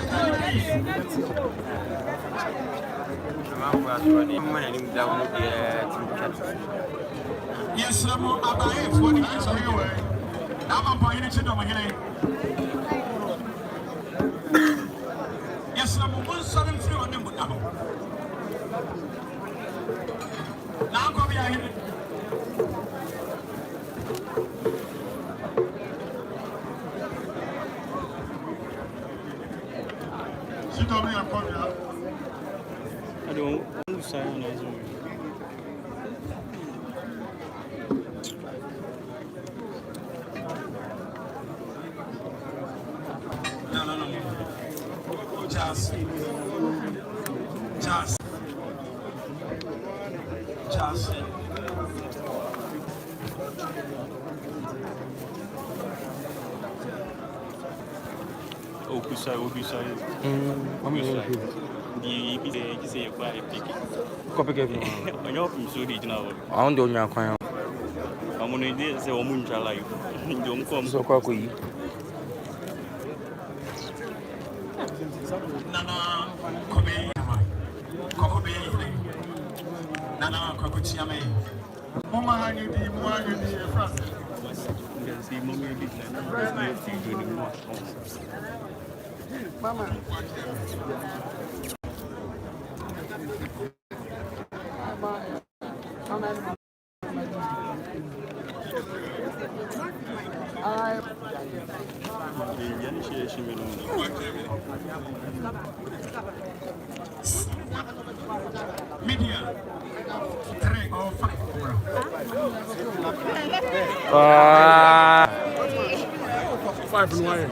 Yes, I'm about 40 minutes away. I'm pointing to them. Yes, I'm 173 on them now. Now, come here. I don't sign as well. No. Just. Obisa. The EPC say buy a pick. Copy game. On your so did now. I don't know. I'm on idea say Omunja life. Don't come So, Cocky. Nana, Kobe, Nana, Kokuchiame. Mama, how you be, why you be a friend? See, mommy, Mama. Media 3 or 5. Five and one.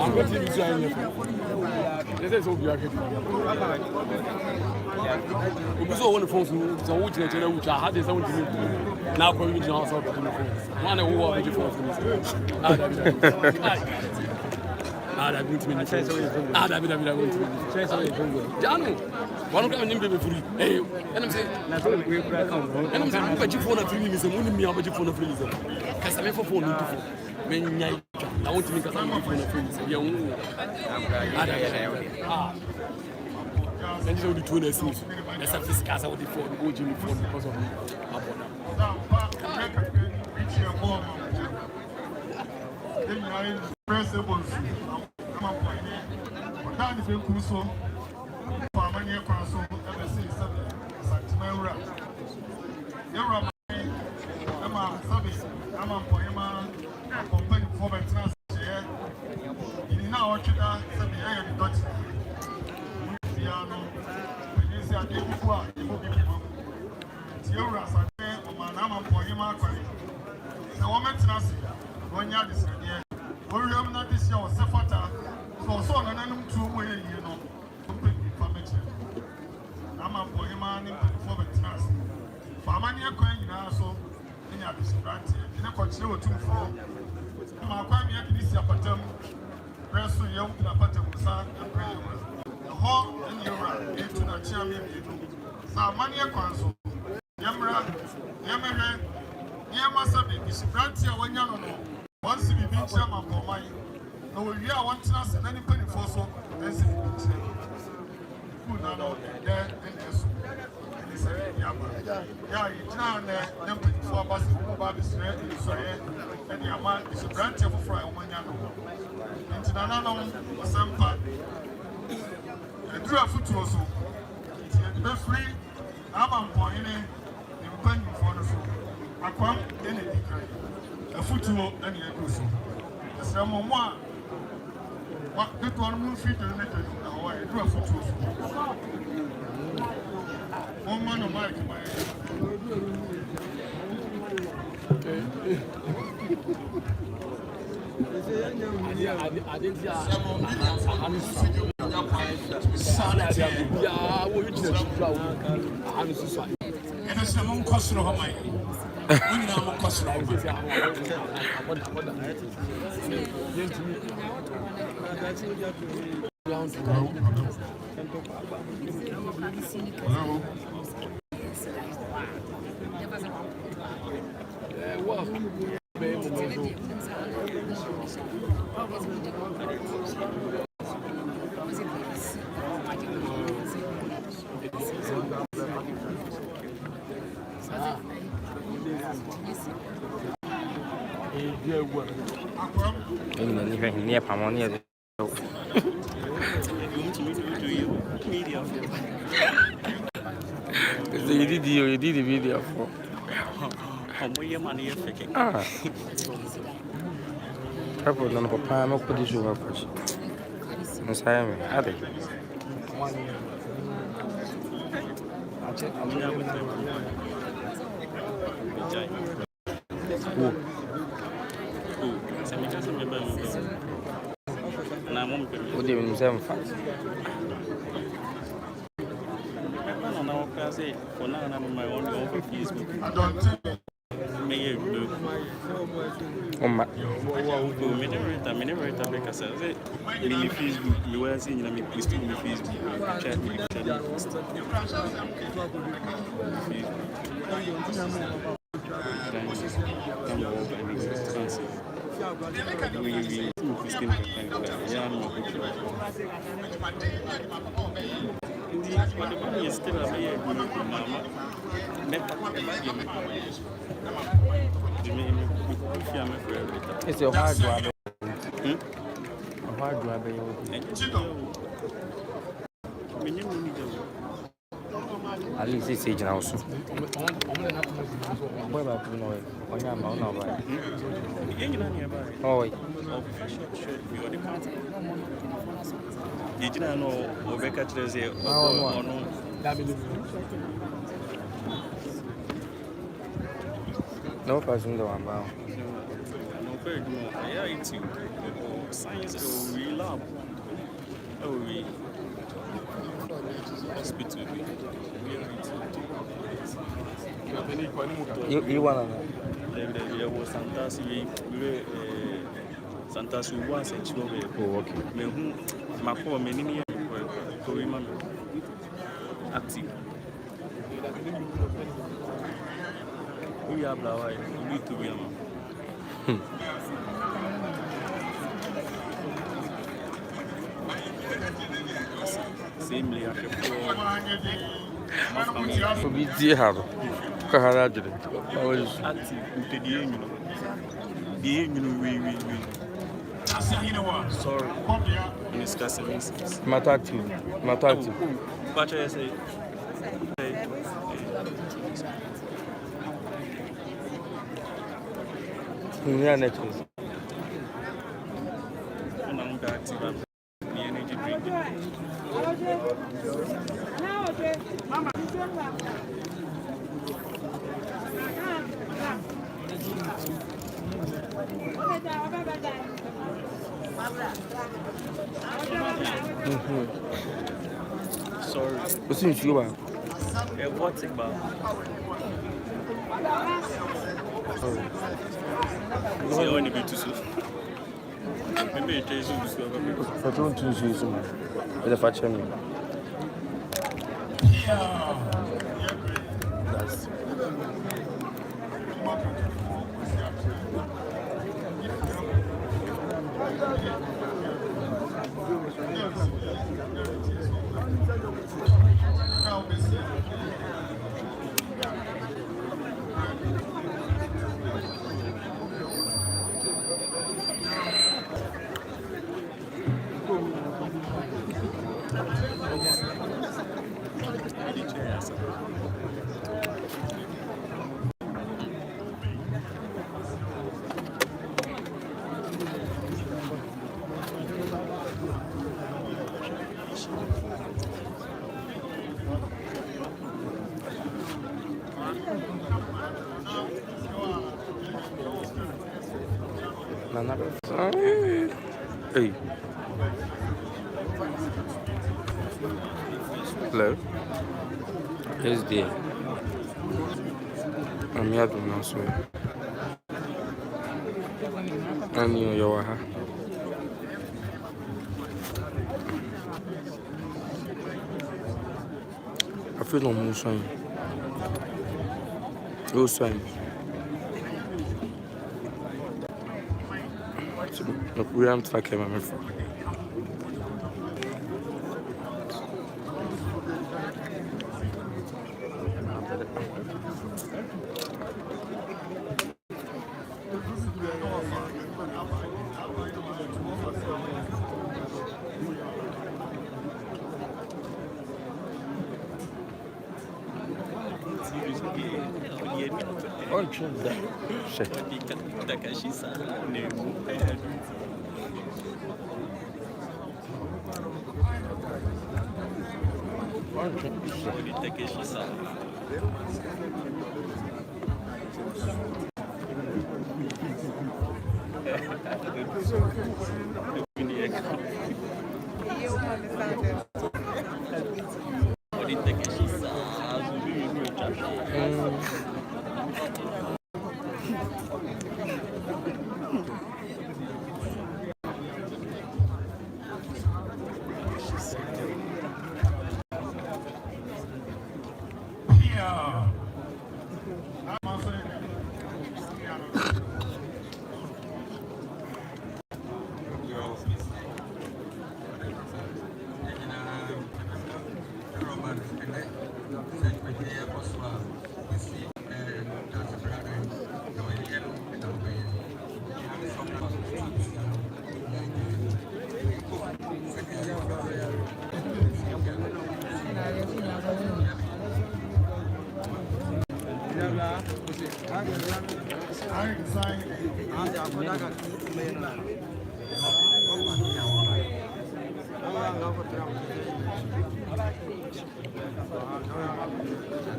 I'm going to use you. This is what we are getting. We saw one of the phones who is a wood general, which I had this own to me. Now, for you, also, one who are the phones. Ada going to me. Ada going to me. Jano, one of them be free. Hey, and I'm saying, but you phone a free is a woman, me, but you phone a free. Because I'm for phone. I want to make a sound of friends. And you know the two lessons. Let's have this cast out the phone, go Jimmy phone because of me. You did the video for. Purple no papa no put this over for. Inside me, ade. What do you mean, seven fast? For now, I'm my own Facebook. I don't think. May you oh, my. Never because I say, really Facebook, you were saying, me, please do me Facebook. Chat me, but the money is still a very good mama. It's a hard job. A hard job. At least it's age now. What about you? Oh, did you know Rebecca Trezze? No person the one bound. No very good. Yeah, it's you. Science oh we lab. Oh we hospital. You wanna know? There was Santas we was a children. Oh, okay. Me who my poor many to remember active. We are blind. We need to be same layer. For me, dear, have Kahara. I was Active with the we. Sorry. Miss Cassidy's. Matatu. But I say. Yeah, necklace. And I'm back to the energy drink. Sorry. What's in you? What's it about? Sorry. Only be too soon. Maybe it is too I don't choose you, man. With a fat chimney. That's Hey. Hello. Yes, dear. I'm here to announce you. I knew you were her. I feel no more shine. Go shine. Look, we am tracking my friend.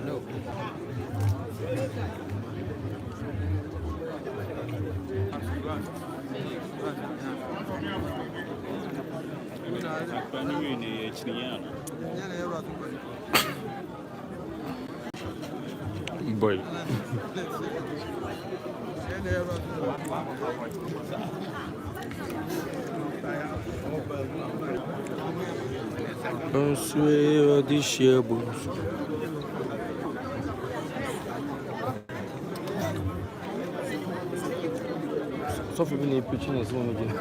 No. Boy. Bonsu odishie bonsu. So for being a preaching is one again.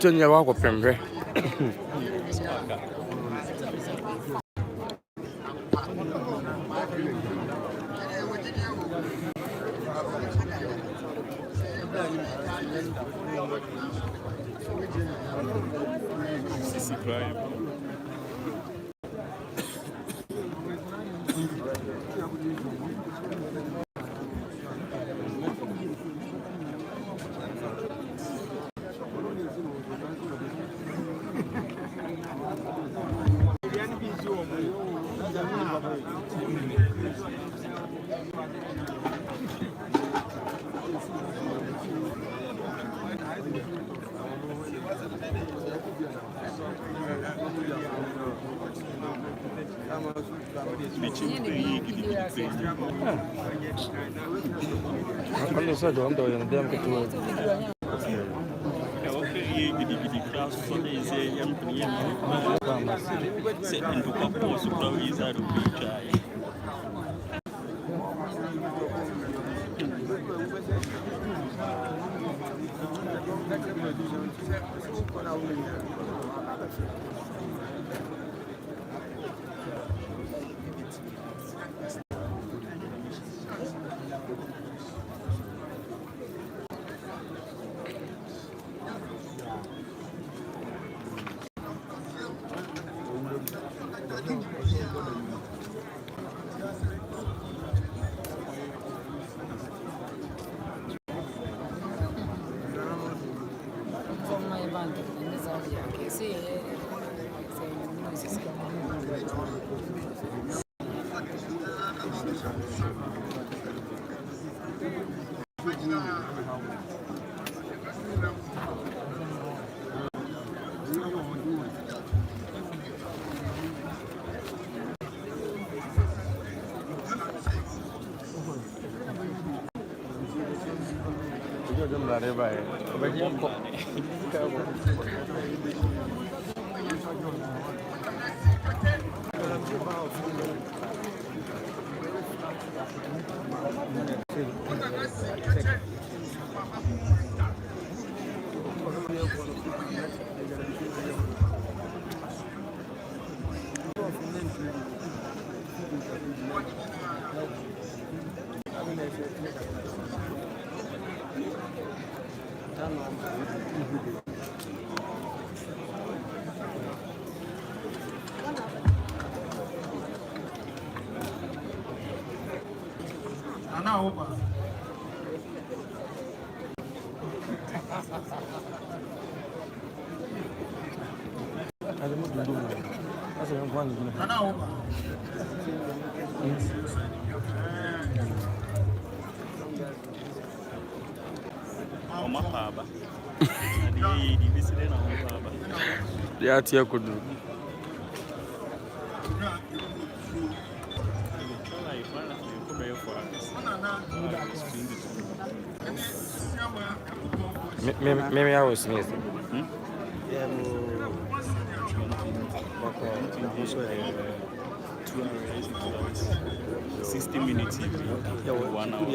Johnny wako pembe. Quando sai dove andiamo che tu Yeah, tia kudu. Maybe I was sneezing. Yeah, also 60 minutes. 1 hour.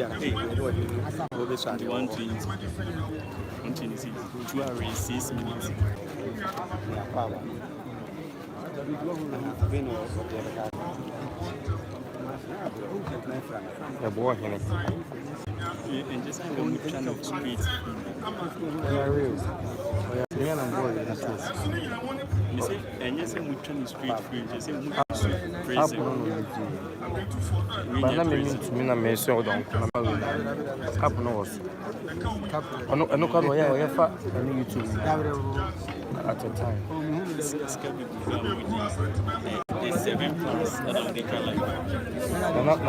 2 hours, 6 minutes. The boy in it. And just like a channel of street. And yes, I'm with street free. Just say, But I mean, to me, I may say, don't happen. Was I know, YouTube at a time. There's 7 plans. I don't think I like it.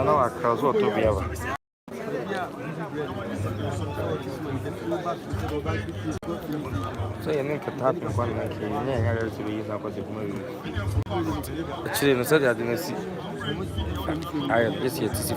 No, I cross what to be ever. So you need to tap in one like you never to be used up as a movie. Actually, no, said I didn't see. I just yet to see.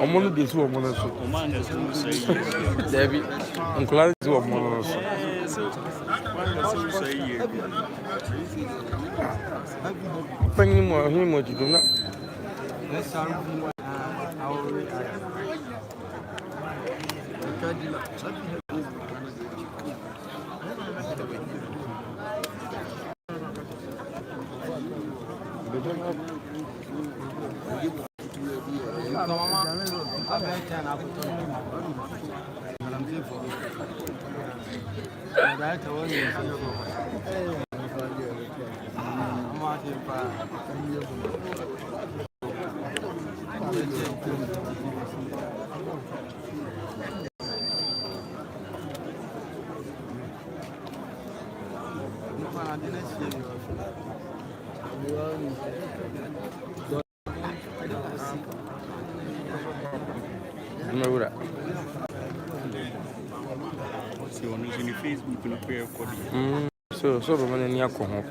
Omono desu omono so. Debi. Nkula desu omono so. Pengi mo himo jiduna. see on Facebook no prayer recording. So the money near Congo.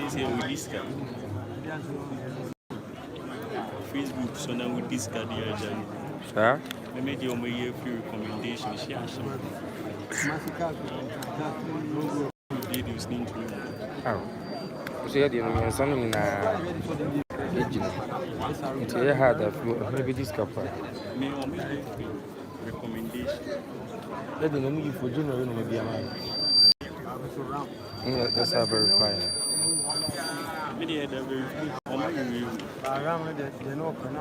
Say we discard. Facebook so now we discard the agenda. Sir? We made your few recommendations. Share some. Videos need to. Oh. So you didn't something in a until you had that maybe this couple. Me or me recommendation. Let me know for Junior maybe a man. That's how verify. Media the very or my review. Around the no can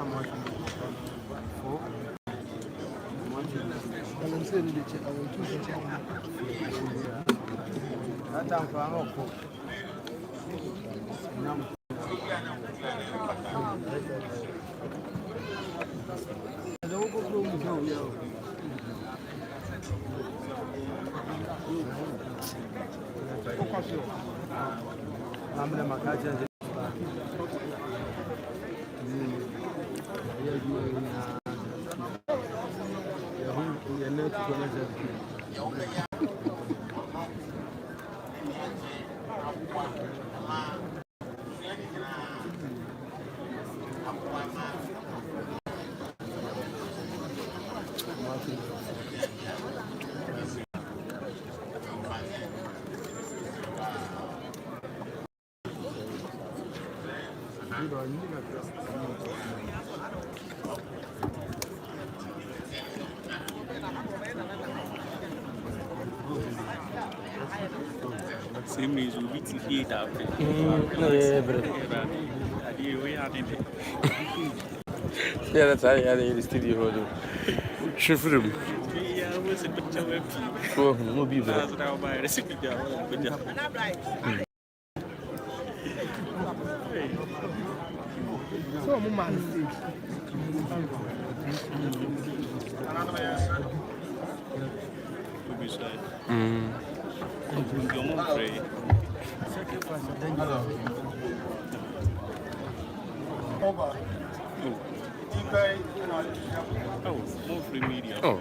I'm saying the check. I will choose the check. That time for an awful. I'm the Macaja. Same as we beat it out. Yeah, that's how I had in the studio. Shifrum. Yeah, was a picture of Oh, no, be there. recipe. So, man, Oh, more free media. Oh,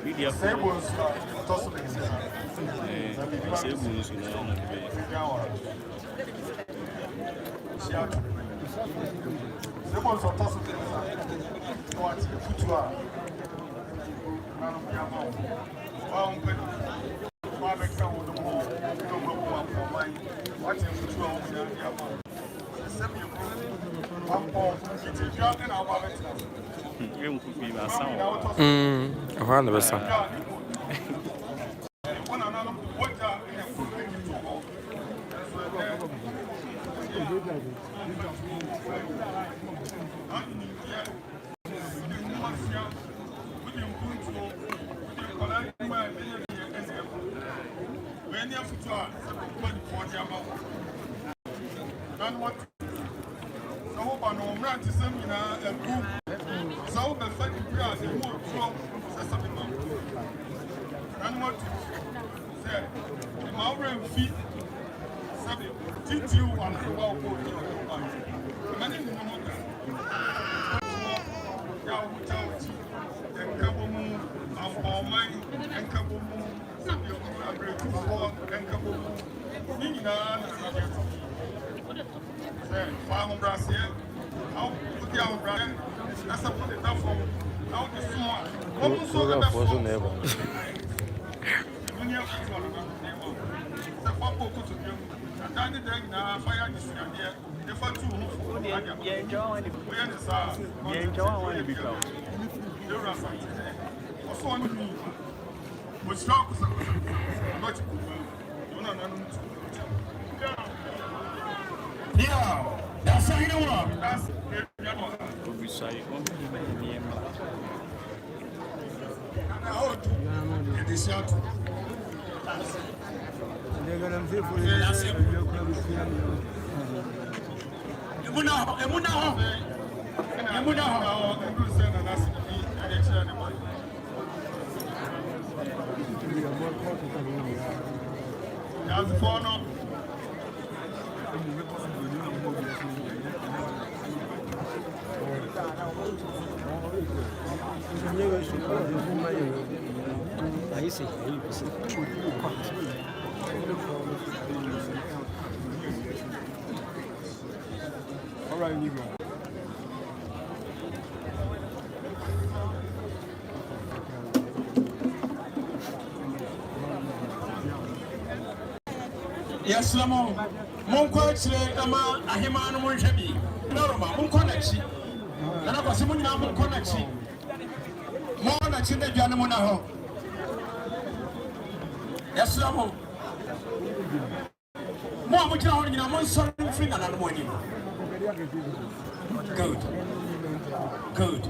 Media for I see. All right, you go. Yes, Lamo. Monko chile ama ahima no monhwebi. Noroma monko na chi. Na kwa simu nyina monko na chi. Mo na chi na dwane mo na ho. Yes, Lamo. Mo amukira ho nyina mo nsori mfiri na no mo ni. Good.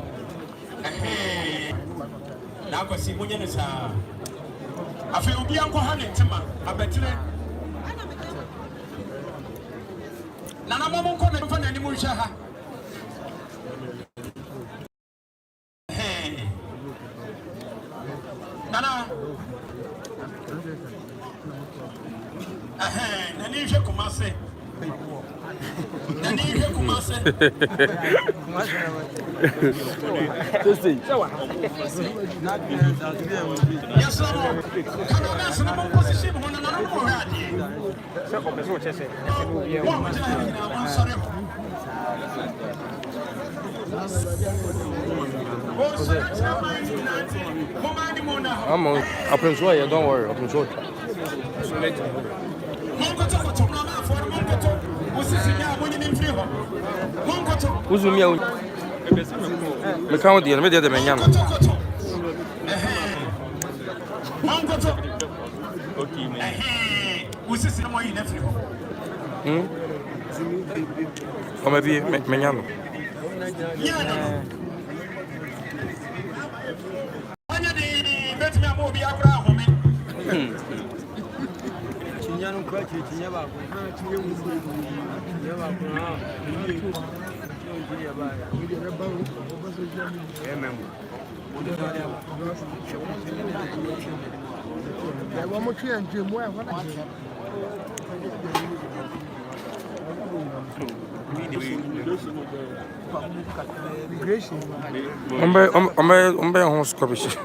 Na kwa simu nyina sa. Afi obi anko ha ne ntima abetire. Nana mama ko na fa na ni mu hwa ha. Nana. Nani hwe kumase. Nani hwe kumase. Yes, sir. Kana na sana mo position ho na na ko ha die. Se ko beso chese. Sorry. I'm open soil, yeah, don't worry, open soil. Who's me? Me count the media, the man. Or maybe Menyano. Ombe hon skobishi.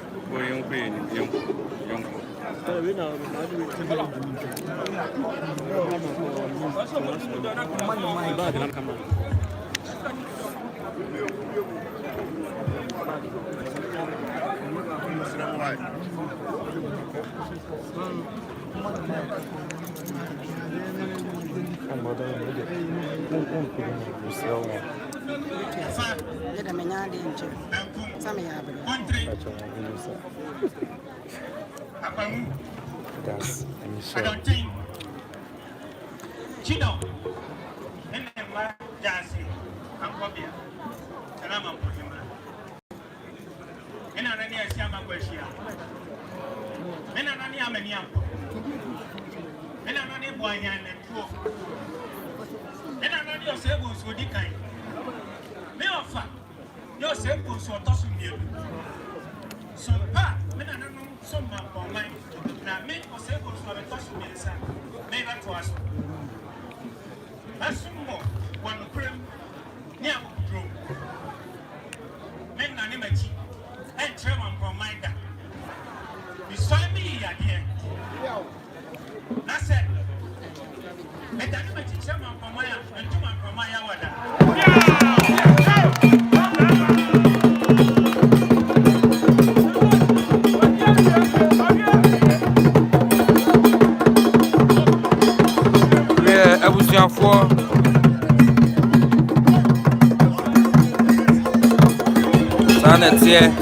That's Chino, and then Jassy, and Cobia, and I'm a Mamponghene. And I near Siama Quesia. And I near Maniam. And I near Boyan and Two. And I near Sebus with the kind. Me offer your Sebus or Tossum. So, pa, men are no some Mamponghene. Now, me or Sebus for the Tossum. May that was. That's more one cream near room. Men are never and German from my dad. Beside me, here. That's it. And I never teach German from my and two man from my for Asante here.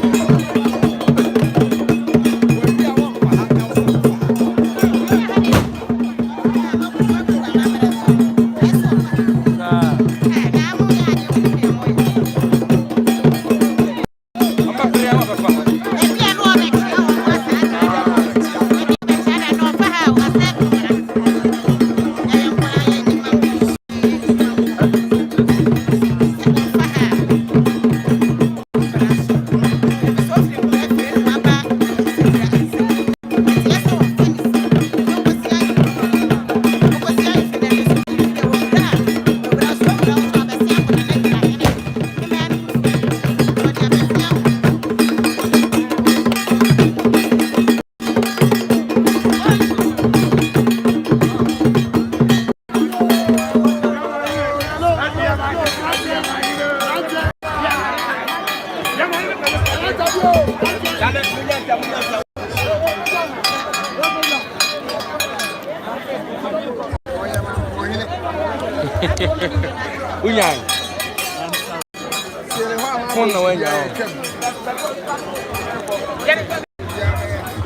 Unyang. Phone no way now.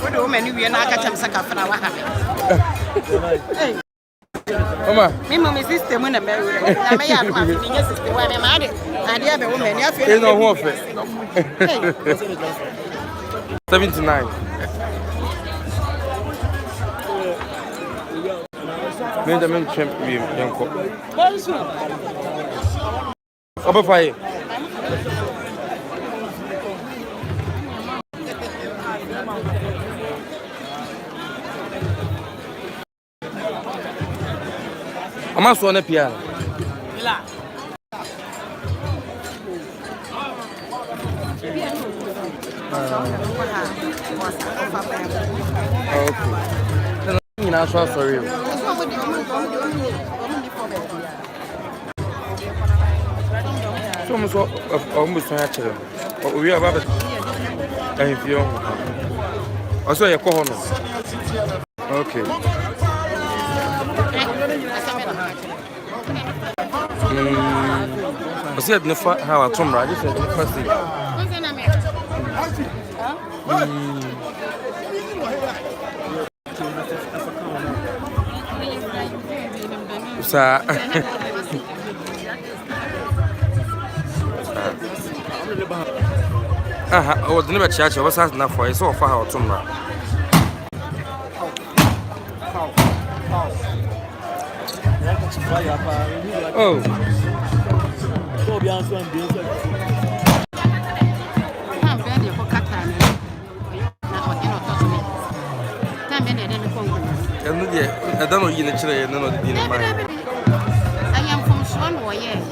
What do women we are not catching Sakafra? Mama, me, my sister, when a married, I may have my sister when I'm at it. I have a woman, you there's no warfare. 79. Benjamin champion, young cook. Over fire. I'm also on a piano. Okay. Then I'm sorry. Almost natural. We are about if you also a corner. Okay. I said, how I told I just said, the first thing. Sir, I was never church. I was asking enough for it. So far, how tomorrow. Oh, I don't know you naturally, none of the dinner. I am from Swan,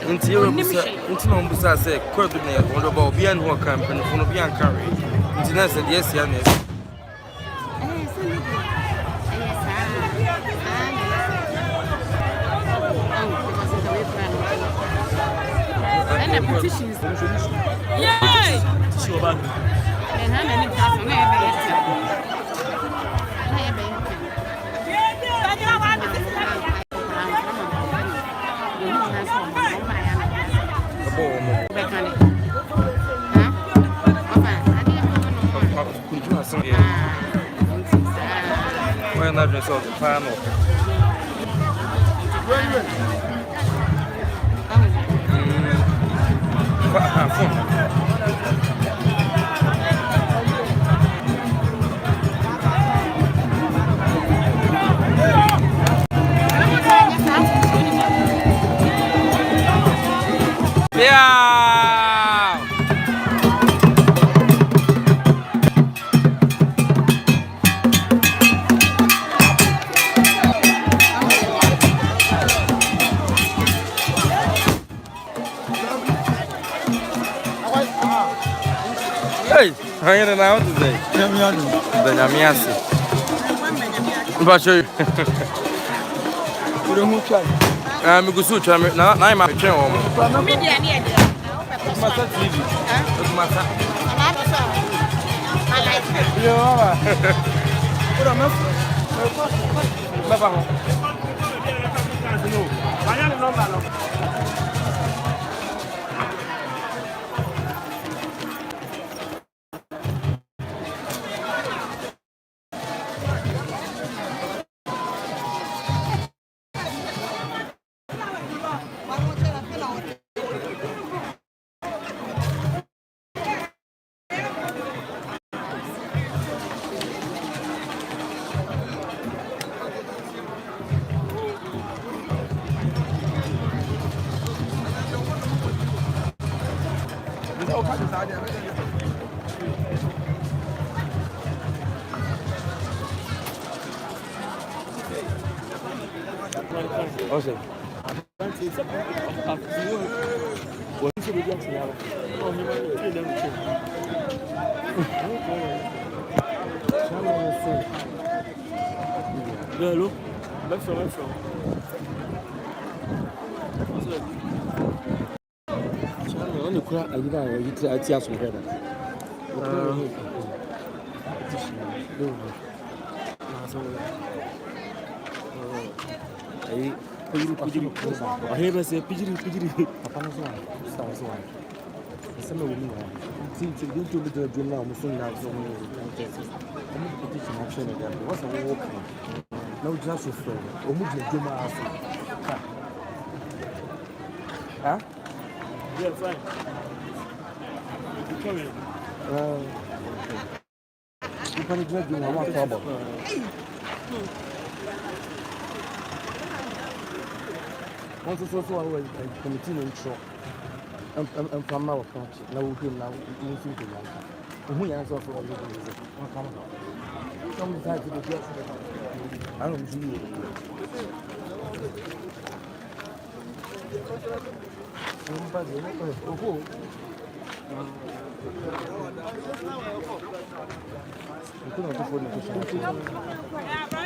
Until Busa said, coordinate one about being who campaign for being carried. Until I said, yes, yes. And the petitions. Yay! And how many times Why not just on the panel? Yeah. Hey, how are you now today? Benyamiasi. But you. You don't move. I'm going to try. Now I'm a channel. media near there? Masa TV. Masa. I like it. Yo, ora mas. Baba ho. No. Banya number no. Osei. Hello. Let's go. Only cry I did I tears from heaven. Here say pijiri. Papa no so one. So one. Some of them. See, to do the dream now, Muslim now, so many contexts. I'm not petition action again. What's a walk? No, just a friend. Or move the dream out. Huh? Yeah, fine. You can drink you want trouble. Once so committee in show. I'm from our country. Now we came now. We see the man. Who answer for all the things? Some type of the I don't see you.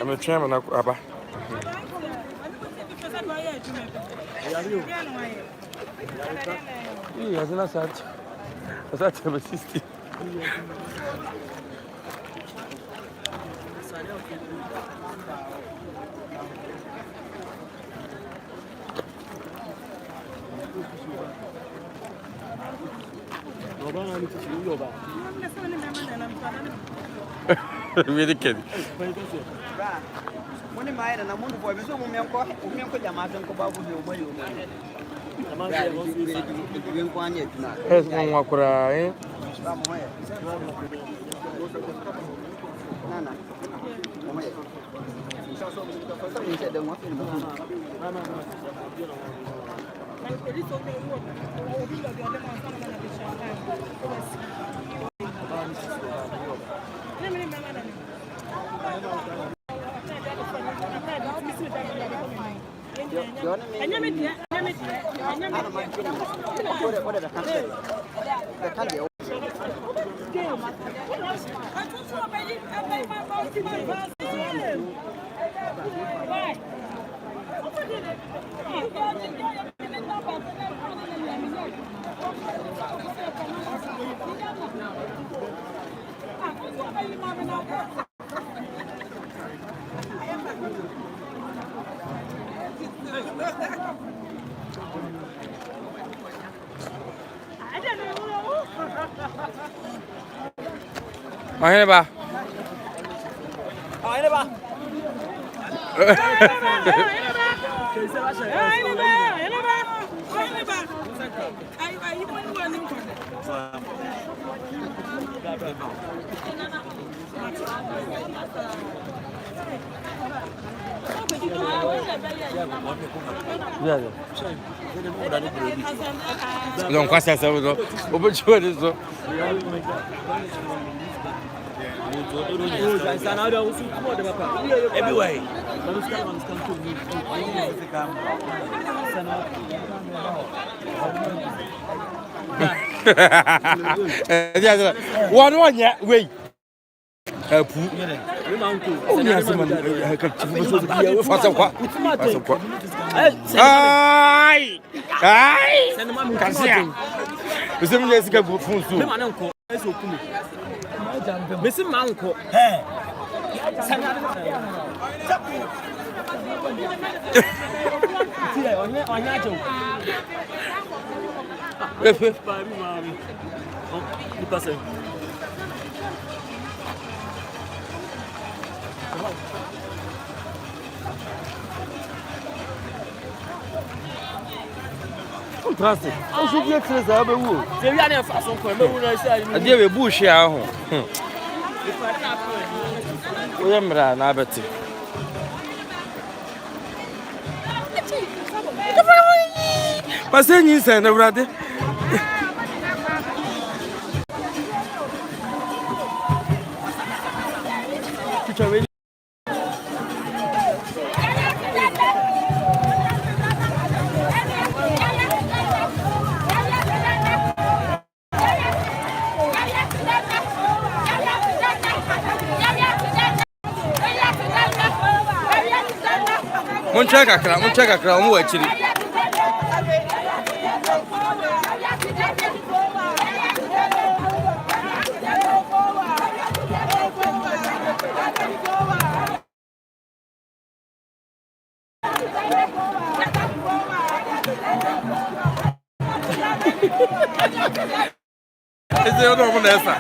I'm a chairman of Abba. Yes, and that's a system. Really kidding. When am I and I'm one boy, so we uncle Yamato Babu, Yes, no more cry. Nana. Maheba. Não quase essa eu vou te falar isso. Everywhere. One yeah, wait. Missing my uncle. Fantastic. I should get to the other wood. They are never fast on point. I did a bush here. Remember, Nabati. Mas é nisso, na verdade. Munchaka kra, mu achiri. Esse eu não vou nessa.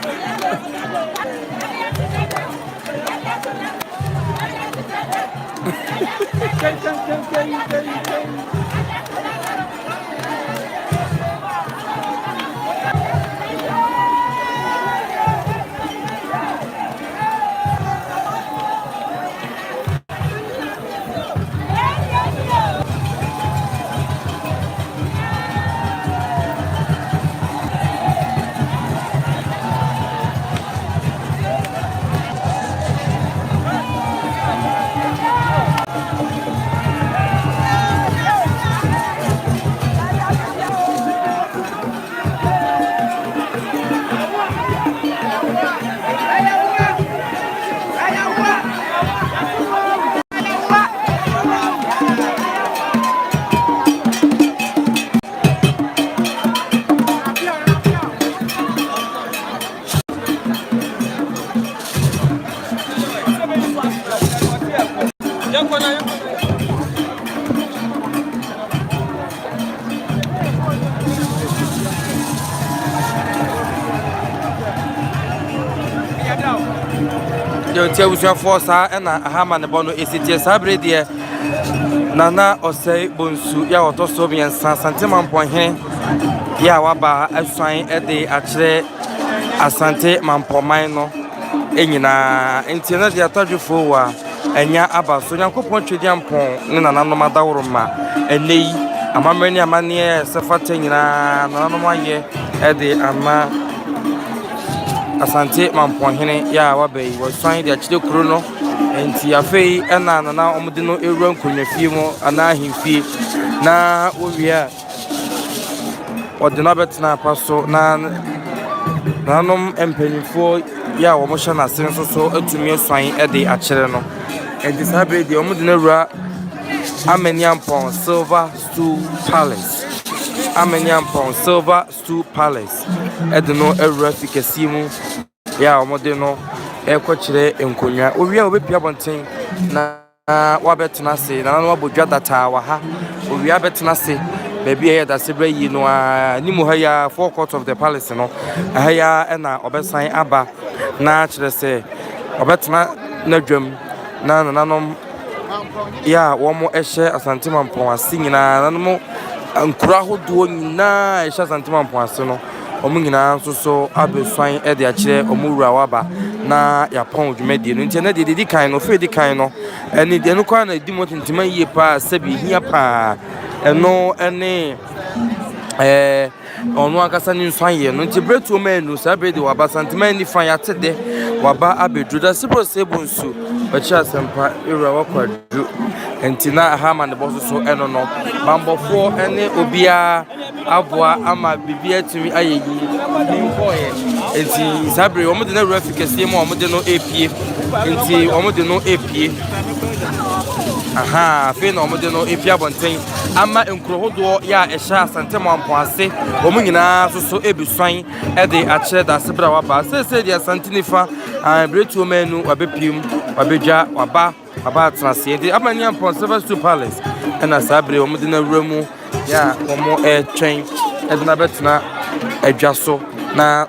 Tia was your force, and a hammer bono is it yes, Abredia Nana Osei Bonsu, ya Otosobi and Asante Mamponghene, ya Waba, a sign at the Achre Asante Mamponghene, Enina, Intina, the Ataju Fowa, and Ya Abba, so Yanko Ponchidian Pon, Nana Madauruma, and Lee, a Mamania Mania, Safatina, Nanoma, at the Ama. Asante Mamponghene ya wabe was trying the chile chrono and tiafei and na omudino eron kunefimo ana himfi na ovia ordinabetna paso na nanom empenifo ya omosha na senso so atumi swan e de akere no and this habe de omudino ra ameniampon silver stool palace ameniampon silver stool palace edno ewra fikasimu ya omodino ekochire enkonya owia obepia bonten na wabetena se na no abodwa data wa ha owia betena se baby here da sebra yi no nimu ha ya forecourt of the palace no ha ya na obesan aba na kire se obetena na dwam na nanom ya womo ehye Asante Mampon ase nyina nanom ankura hodo nyina ehye Asante Mampon ase no omu nyina so abeswan e de akire omura waba na yapon dwumadi no ntia na de di kan no fe di kan no eni de no kwa na di motintima yie pa sabi hia pa eno ene onu akasa ni nswan ye no nti bretu menu sabe de waba santima ni fan yatede waba abedruda sibro sebunsu bachi asempa ira wakwadu entina hama ne boso so eno no bambofo ene obia aboa ama bibia tumi ayeyi nimfoye enti sabre omude na refikasi mo omude no apie enti omude no apie aha fe no omude no apie abonten ama enkrohodo ya ehya Asante Mampon ase omunyina so ebuswan e de akire da sebra waba se de Asante nifa bretu menu wabepim wabedja waba atrase de amaniampon silver stool palace ena sabre omude na wramu ya omo train edna betna adwaso na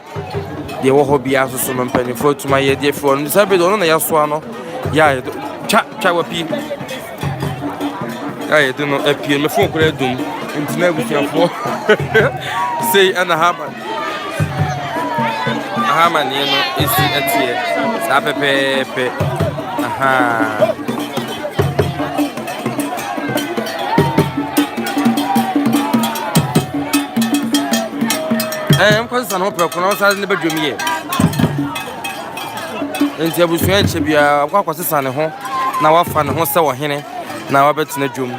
de wo hobia so no mpanifo tuma ye de fo no sabe do no na yaso ano ya cha wapi ay do no apie me fon kura dum intina busiafo sei ana hama ni no esi etie sa pepe aha Mkwasa no pe kono sa ne badwomie enti abusuan eche bia akwakosesa ne ho na wafa ne ho se wo hene na wabetena dwom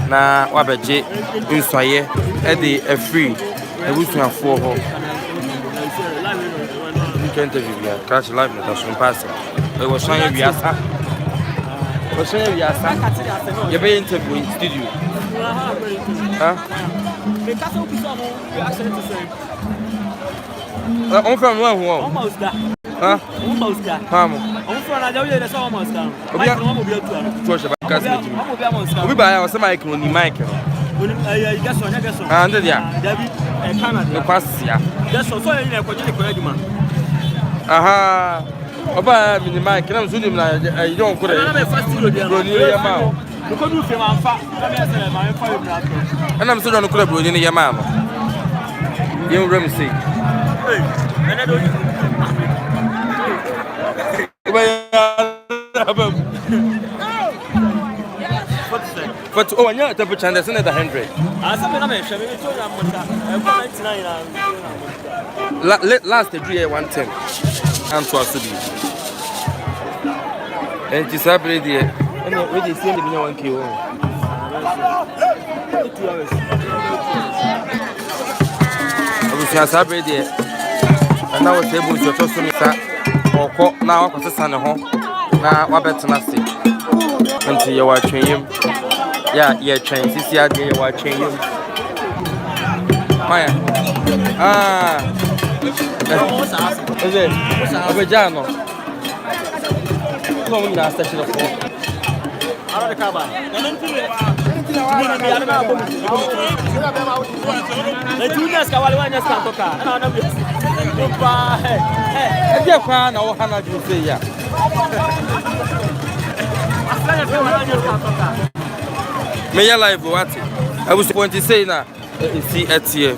na wabeje nswaye e de afree abusuafo ho interview bia catch live na so pass e wo swan biasa ye be interview in studio I'm from where? Almost that. Huh? Almost that. I'm from na jawu ye so almost down. Obi no be atu ano. To she ba ka se meji. Obi almost. Obi ba ya o se mic no ni mic no. Oni geso nya geso. Ah ande dia. David Canada. No kwasia. Geso so ye na ko je ko aduma. Aha. Oba mini mic na so ni na you don ko re. Na be first studio dia. Bro ni ye ma o. Ko du fe ma fa. Na me se ma fa yo na to. Ana me so don ko re bro ni ye ma no. Ye wura me say. Hey, ene do. But oh, and your temperature is under 100. Last degree 110. And so to be. And it's happening there. And already seen the 1 kilo. 2 hours. I was happy there. And I was able to trust me or now I was a home. Now, what better not see until you are training. Yeah, yeah, train. This year, you are training. Maya. Ah, is it? Obejano. Come on, last station of food. I don't care about the juniors can walk just can't talk. I don't know. Hey, if fan or Hannah, you say, yeah. May I live what? I was going to say now. See at here.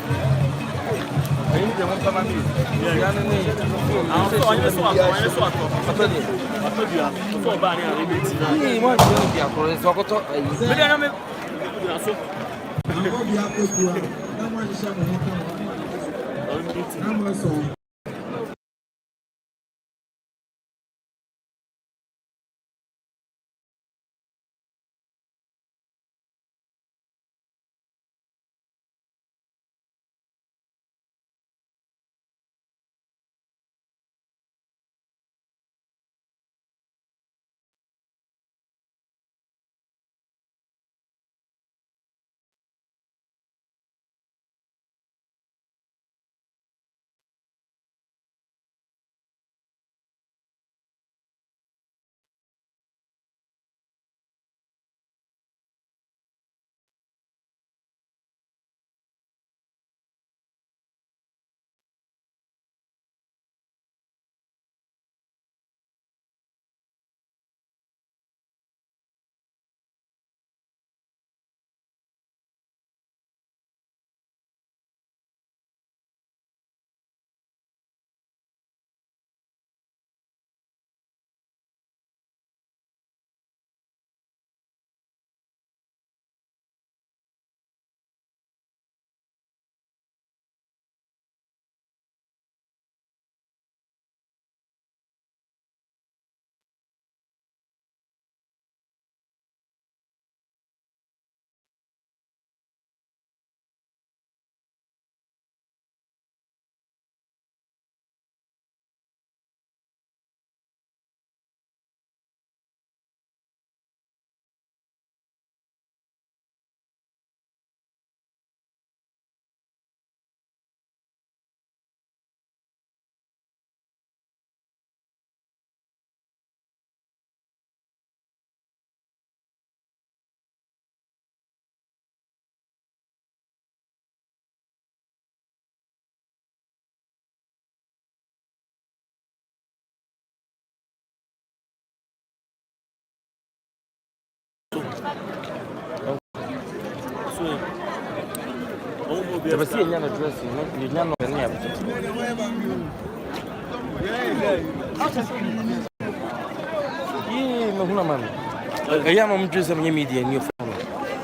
But see, you're not dressing, you're not any of it. I am dressing your media and your phone.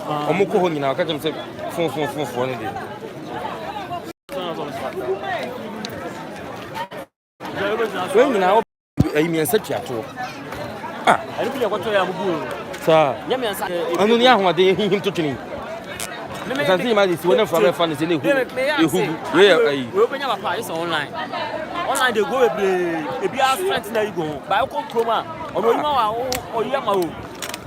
I'm going now, catch him say phone for any day. When now, I mean, such a talk. I don't know what I am. Sir, I don't know what they him to me. I can see my this one for fun is in the we open your price online. Online they go a be our strength there you go. Buy a chroma or Yamao.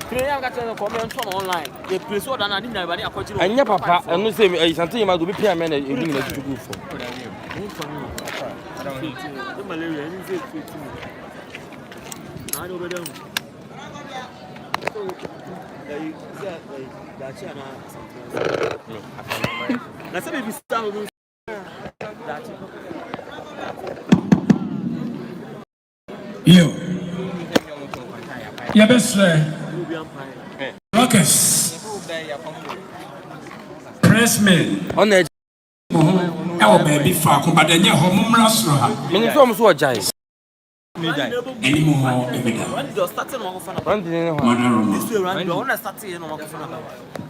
Player got a comment from online. They place order and I didn't have any appointment. And your papa, and no say I something about to be pay a man and you need to go for. I know better. That's a baby star. You. Your best friend. Rockets. Pressmen. On edge. Oh, baby, fuck, but then you're home, Rasra. Many films were giants. Anymore, You're starting on This way around. You're on a starting on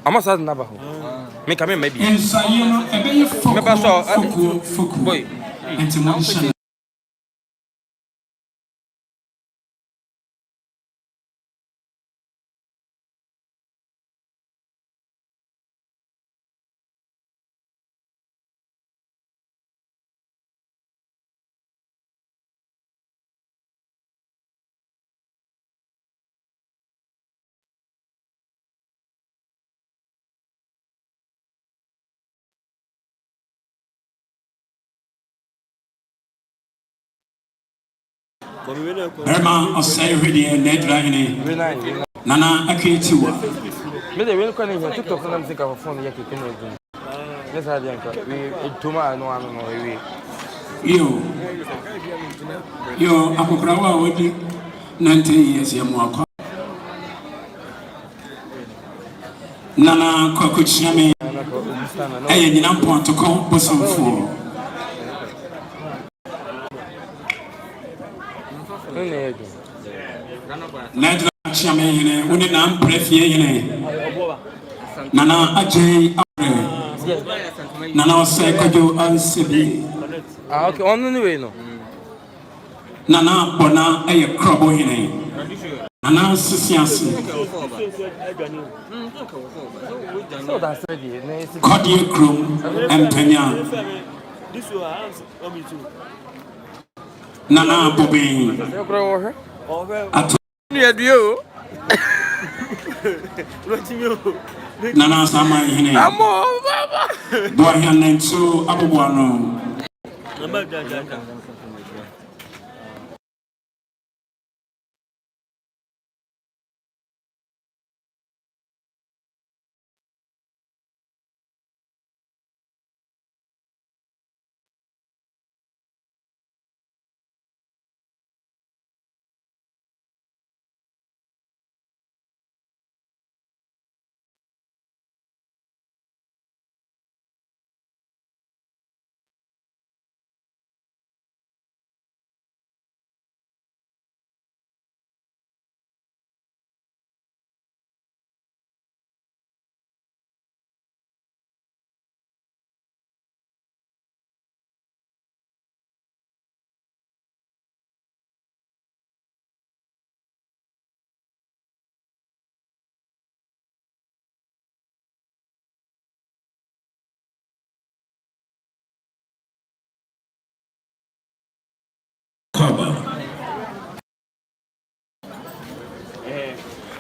I must have never. Make a maybe. inside, you know, a baby for Boy. intimation. Berma Osei ready and deadline. Nana Akitiwa. Maybe we'll call him TikTok and I'm thinking of a phone. Yes, I think we tomorrow. No, I don't know. Yo, Akukrawa Wadi 90 years Yamwaka. Nana Kwakuchami. I am point to call Bonsu for. Nedra Chamene, wouldn't I'm prefie. Nana Ajay, Nana Osei Kojo Ansibi. Okay, on the way, no. Nana Bona, a crabbo in Nana Siciansi. So that's ready. Cordial Crum and Pena. Nana Bobby. Nana Sama in a boy and so Abuano.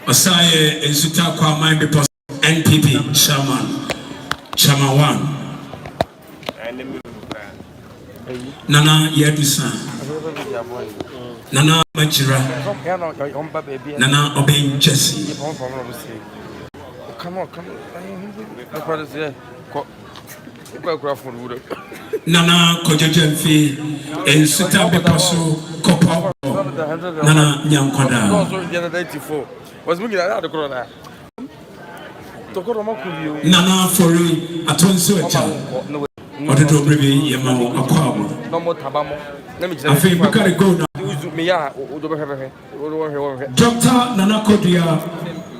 Osei and Sutakwa might be possible. NPP Chairman 1. Nana Yedusa. Nana Majira. Nana Obey Jesse. Come on. Nana Kojajemfi and Sutabe Paso Kopo. Nana Nyankwada. Was moving at the corner. Nana Fori Atonso or the Dobri Yamo Aqua. No more Tabamo. Let me I think we gotta go now. Doctor Nana Kodia,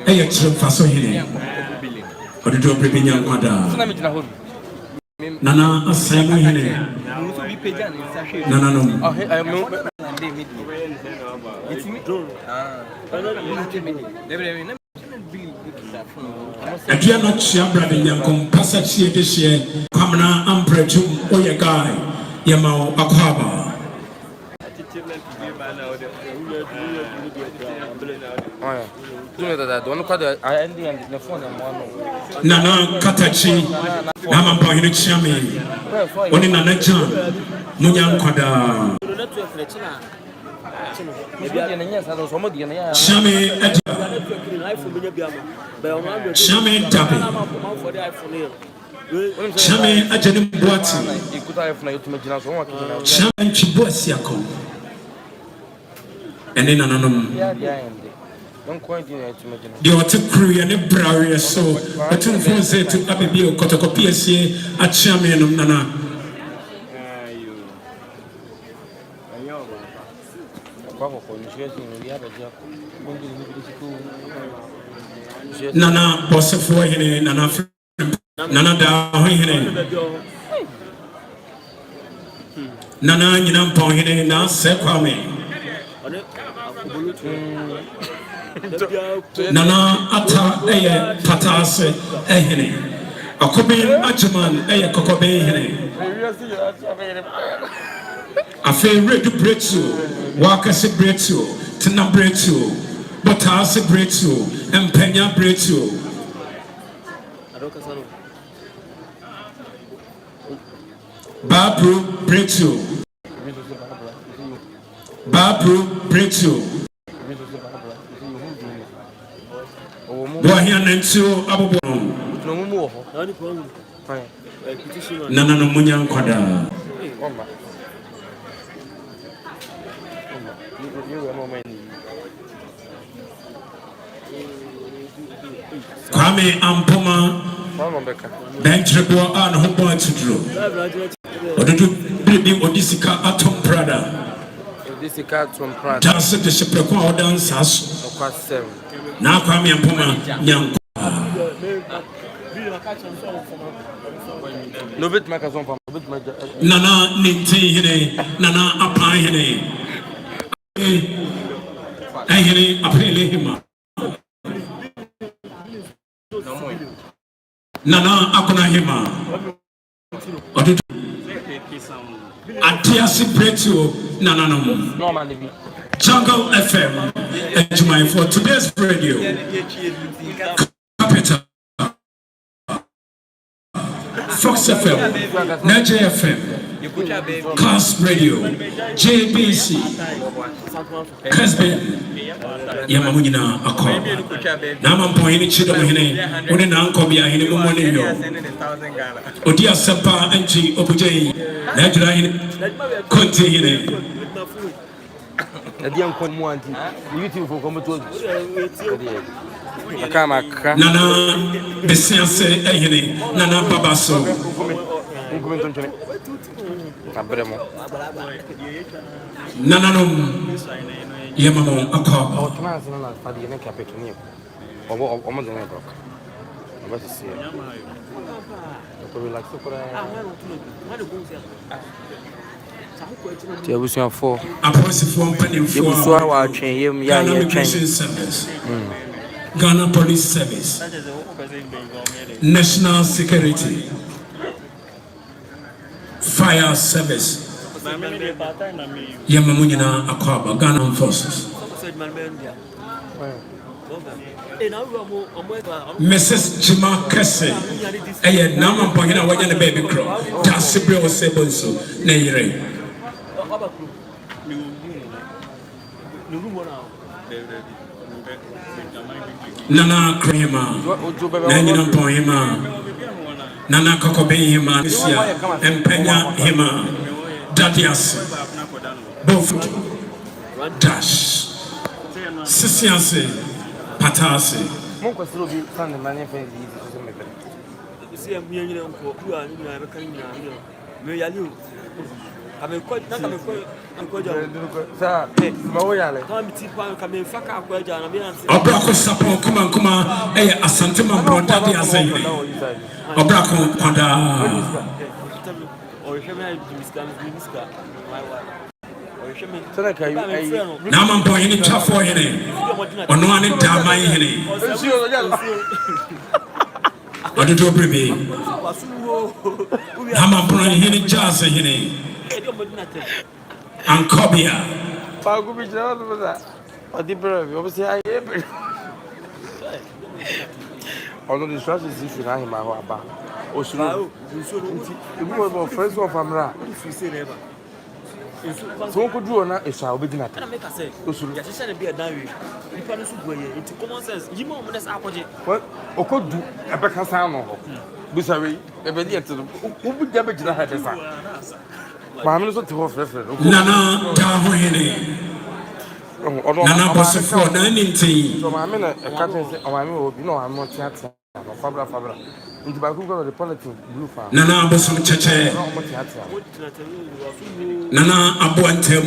a faso here. Or the Dobri Yankwada. Nana Asante here. Nana no. If you are not sure, brother, you can pass a cheer this year. Kamana Ampretum, or your guy, Yamao Aquaba. Nana Katachi, Mamponghene Chami, only Nana John, Munyan Kwada. Chame ajani Boati. Chame Chibuasiako. And then anonymous. The Otakru and the Brownie so a two phone said to Abibio Kotokopia at Chame Nana. Nana Bossafo Hene, Nana Nana Da Hene, Nana Yinampo Hene, Na Sekwame, Nana Ata Eye Patase Ehene, Akobe Ajuman Eye Kokobe Hene. A favorite breakthrough, Wakasi breakthrough, Tina breakthrough, Botasi breakthrough, and Pena breakthrough. Babru breakthrough. Babru breakthrough. Wahian and so Abubon. Nana no Munyan Kwada. Kwame Ampoma Bentrebo and Hobo to draw. Or did you be Odisika Atom Prada? Odisika Atom Prada. Just the Shepherd dance as now Kwame Ampoma Young. No bit make a song from Nana Ninti Hine, Nana Apa Hine. Hine Apele Hima. Nana Akuna Hima. Atiasi Bretu Nana Jungle FM and for today's radio. Capital Fox FM, Niger FM, Class Radio, JBC, Casbin, Yamamuna, Akon. Mamponghene Chidomahene, Odin Ankobia, Hinimonio, Odia Sapa, Anchi, Opujay, Nigeria, Conti. The young Conwanti, YouTube for Commodore. Nana, the Sense, Nana Babaso. Nananum Yamamo Akaba. Ghana Police Service, National Security, Fire Service, Yamamunina Akaba, Ghana Forces. Mrs. Jima Kesse, Nama Pangina Wajan baby crow, Tassibri or Sebonso, Neyre. Nana Krema, Nana Poema, Nana Kokobe Hima, and Pena Hima, Dadias, both Dash, Sisianse, Patase. I'm quite not a Obrako Sapo Kuma, Asante Mamponda, Obrako Pada. Naman boy in Chafo Hene, or no one in Damai Hene. What did you bring me? Naman boy Hene Jazz Hene. And Kobia. Although the strategy is not him, about Osei, you were first one from Ra. So could do na is our beginner. Can I make a say? You should be a diary. You can also go into common sense. You know, that's our project. What? O could do a better sound. Bisari, the video to who would damage the head. Mamma is not to offer. Nana Tahene. Nana was for 19. So, I'm in a captain. Oh, you know, I'm not theatre. Fabra. Into Bakuga, the politics blue farm. Nana was on Cheche. Nana Abuantem.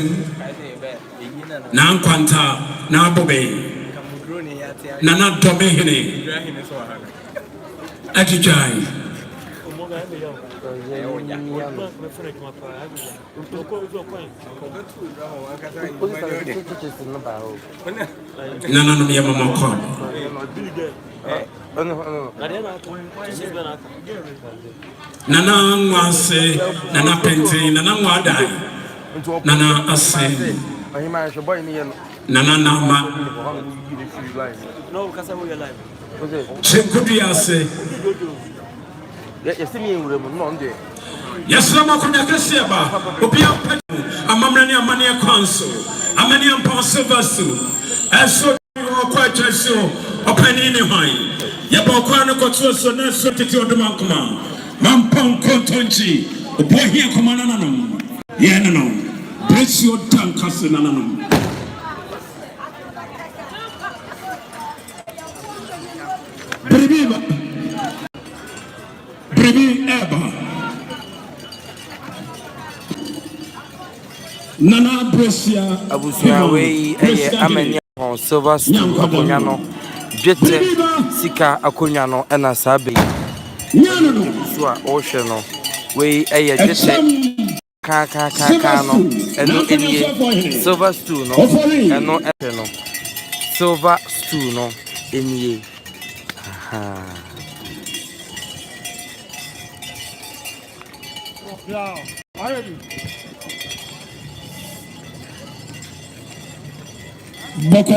Nan Quanta, Nabobe. Nana Domehene. Ajijai. Nana no me mama ko. Nana wanse, nana pente, nana wadai. Nana ase. Nana nama. Chekudi ase. Yes, me room, no, there. Yes, Rama Kunakasiaba, Opia Petu, Amamani Amania Council, Amania Ponsovasu, as so quite so, Openini High, Yabokano Kotuso, Naso Tito de Mankuma, Mampong Kontonchi, Obohia Kumananum, Yanano, bless your tongue, Casananum. Brevi Eba. Nana Brescia Abusuawe amenya on silver stool akonyano dwete sika akonyano ena sabe so a ohwe no we dwete ka no eno enie silver stool no eno efe no silver stool no enie aha yeah already Boko.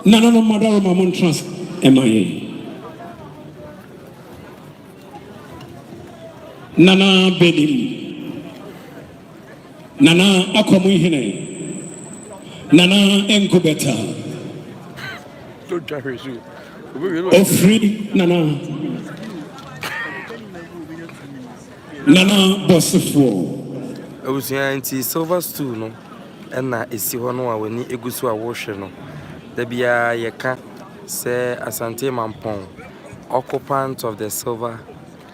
No, madam, I won't trust MIA. Nana Bedim, Nana Aquamuhine, Nana Encubeta, Ofri Nana Bossifo. I was here silver stool no and na esi ho no a wani egusu a wo hwe no da bia ye ka say Asante Mampong occupant of the silver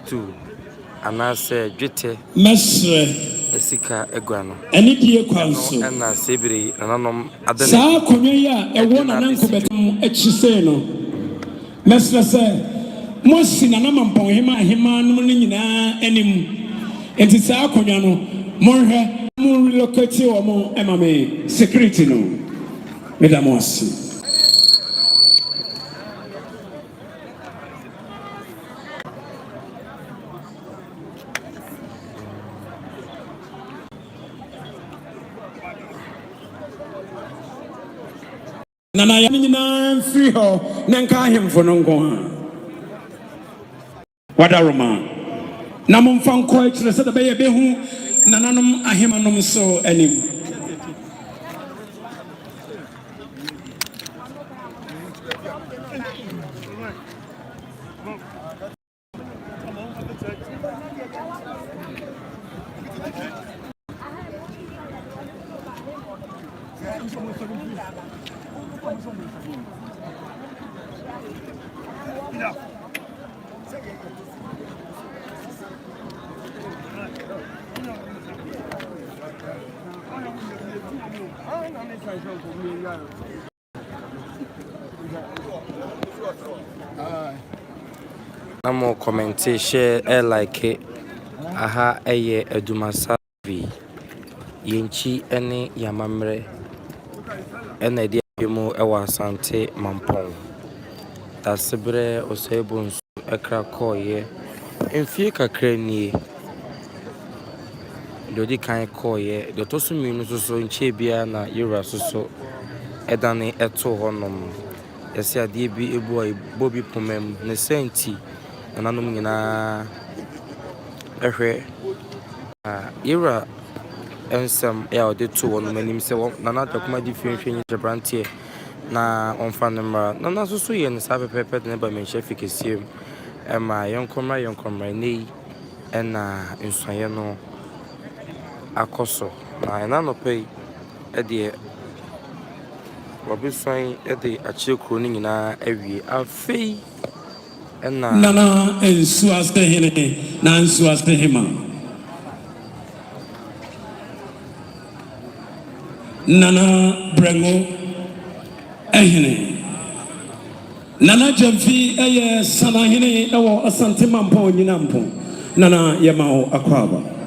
stool. Anase dwete mesre esika egwano eni die kwanso na sebiri nanom adane sa konwa ya ewo na nanko betam echise no mesre se mosi na Mamponghene ahema no nyina enim enti sa konwa no monhwe mo relocate wo mo emame security no medamos Nana yana free ho nanka hemfo no nko ha wadaroma na momfan ko ekire se da be hu nananom ahemanom so anim Namo comment share like aha eye ADUMASA TV yenchi ene yamamre ene dia mu ewa Asante Mampong dasebrɛ Osei Bonsu ekra kɔɔyɛ mfie kakra nie de odi kan kɔɔyɛ de to so mmienu so nkyɛ bia na yɛwura so ɛdane ɛto hɔnom yɛsɛ adeɛ bi ebu a bobi pomam ne senti nananom nyinaa ɛhwɛ yɛwura ensem ya ɔde to hɔnom anim sɛ nana adakuma de hwehwɛ nyi brantie na ɔmfa ne mmara nana so yɛ ne saa pɛpɛpɛ de ne ba menhyɛ fikesiem ɛma yɛnkɔmmra nei ɛna nsuayɛ no akɔ so na ɛna nɔpɛ yi ɛdeɛ wɔbɛsuan ɛde akyerɛ kuro no nyinaa awie afei ɛna nana nsu asehene na nsu asehema nana brengo ehene nana jamfi eye sanahene ewo Asante Mampo nyinampo nana yemao akwaba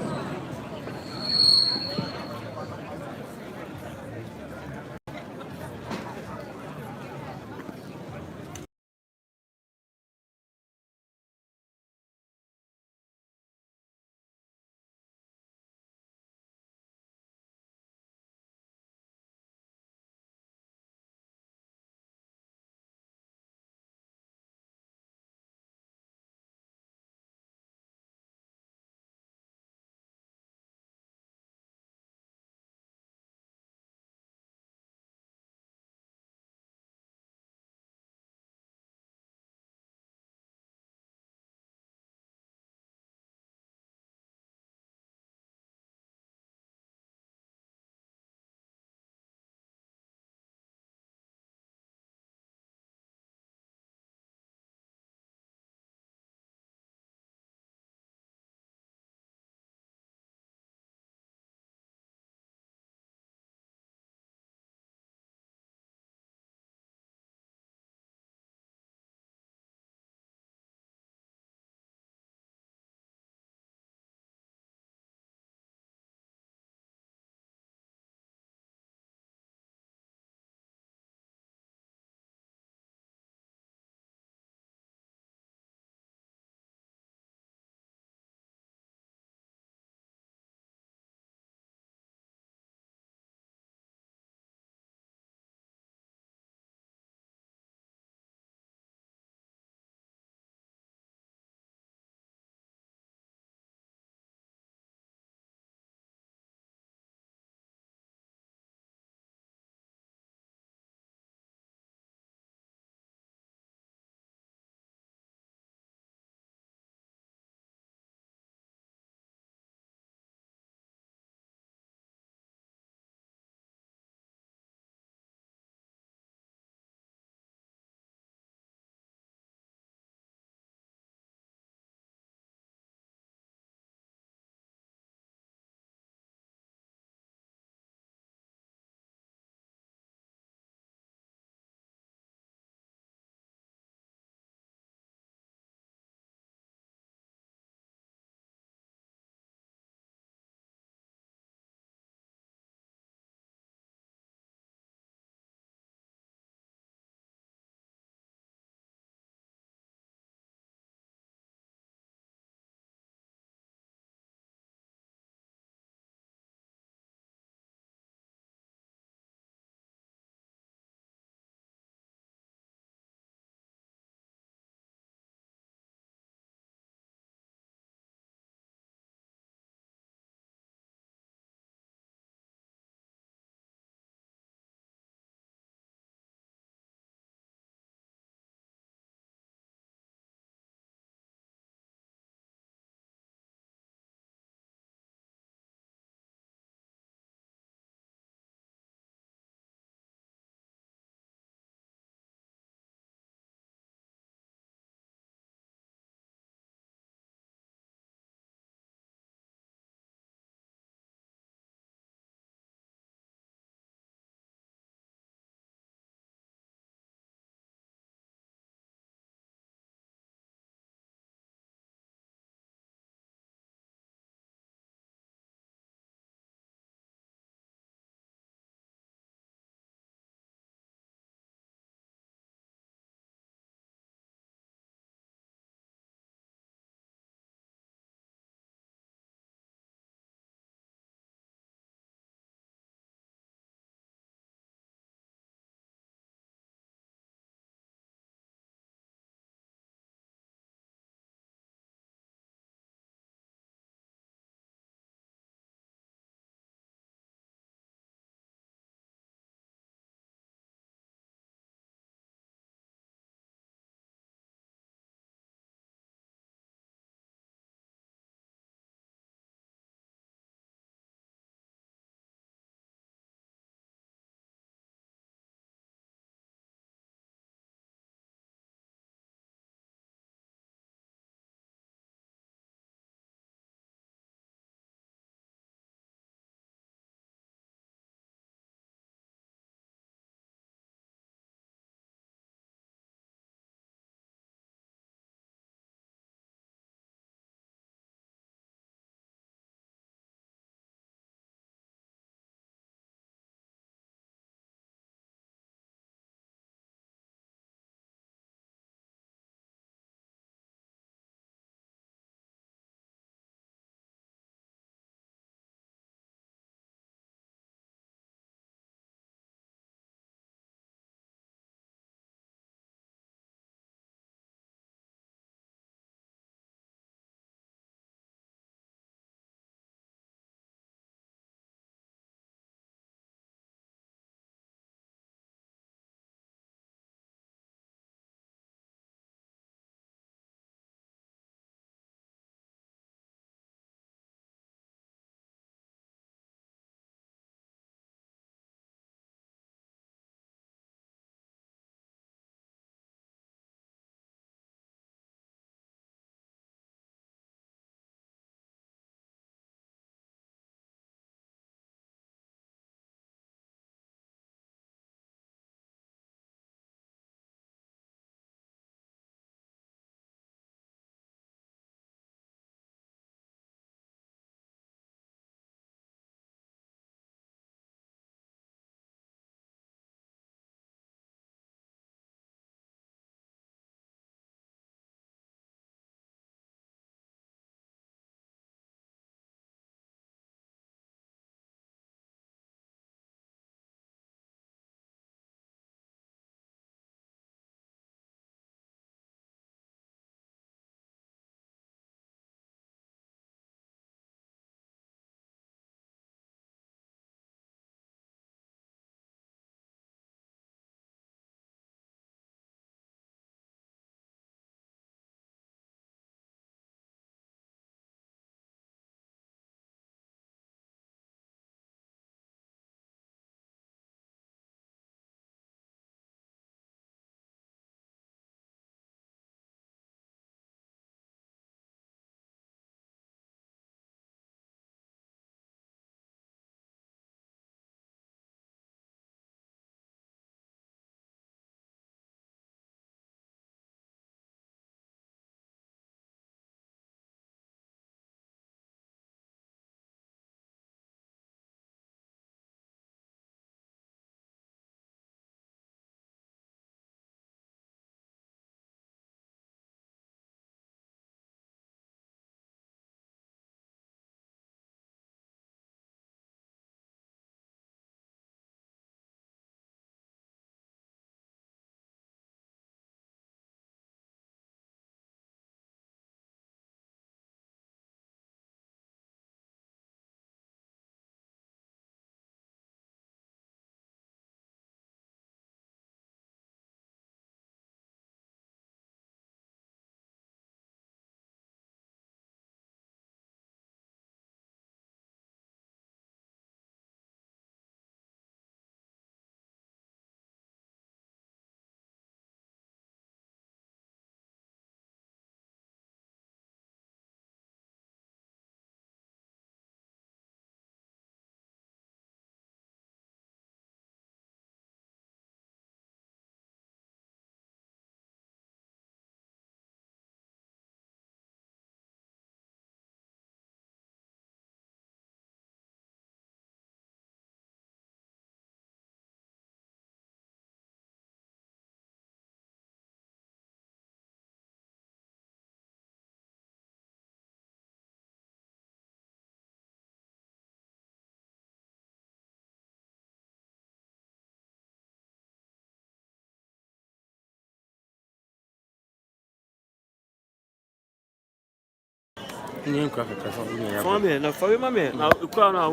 Ni nkwa kaka so ni ya. Fami na fami mame na kwa na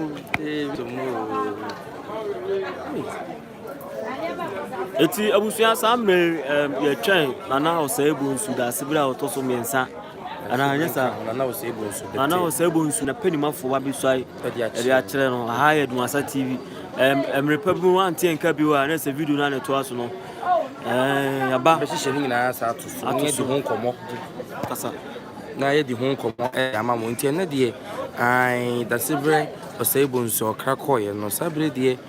eti abusuya samre ye twen na Osei Bonsu da sibira otoso miensa ana anyesa na Osei Bonsu na Osei Bonsu na penimafo wa bisai e a kire no ha ADUMASA TV emrepabu anti enka bi wa na se video na ne to aso no yaba be hihye ni na sa atoso ni di ho nkomo kasa na ye di ho nkomo ama mo nti na de ai da sibira Osei Bonsu okra koye no sabre de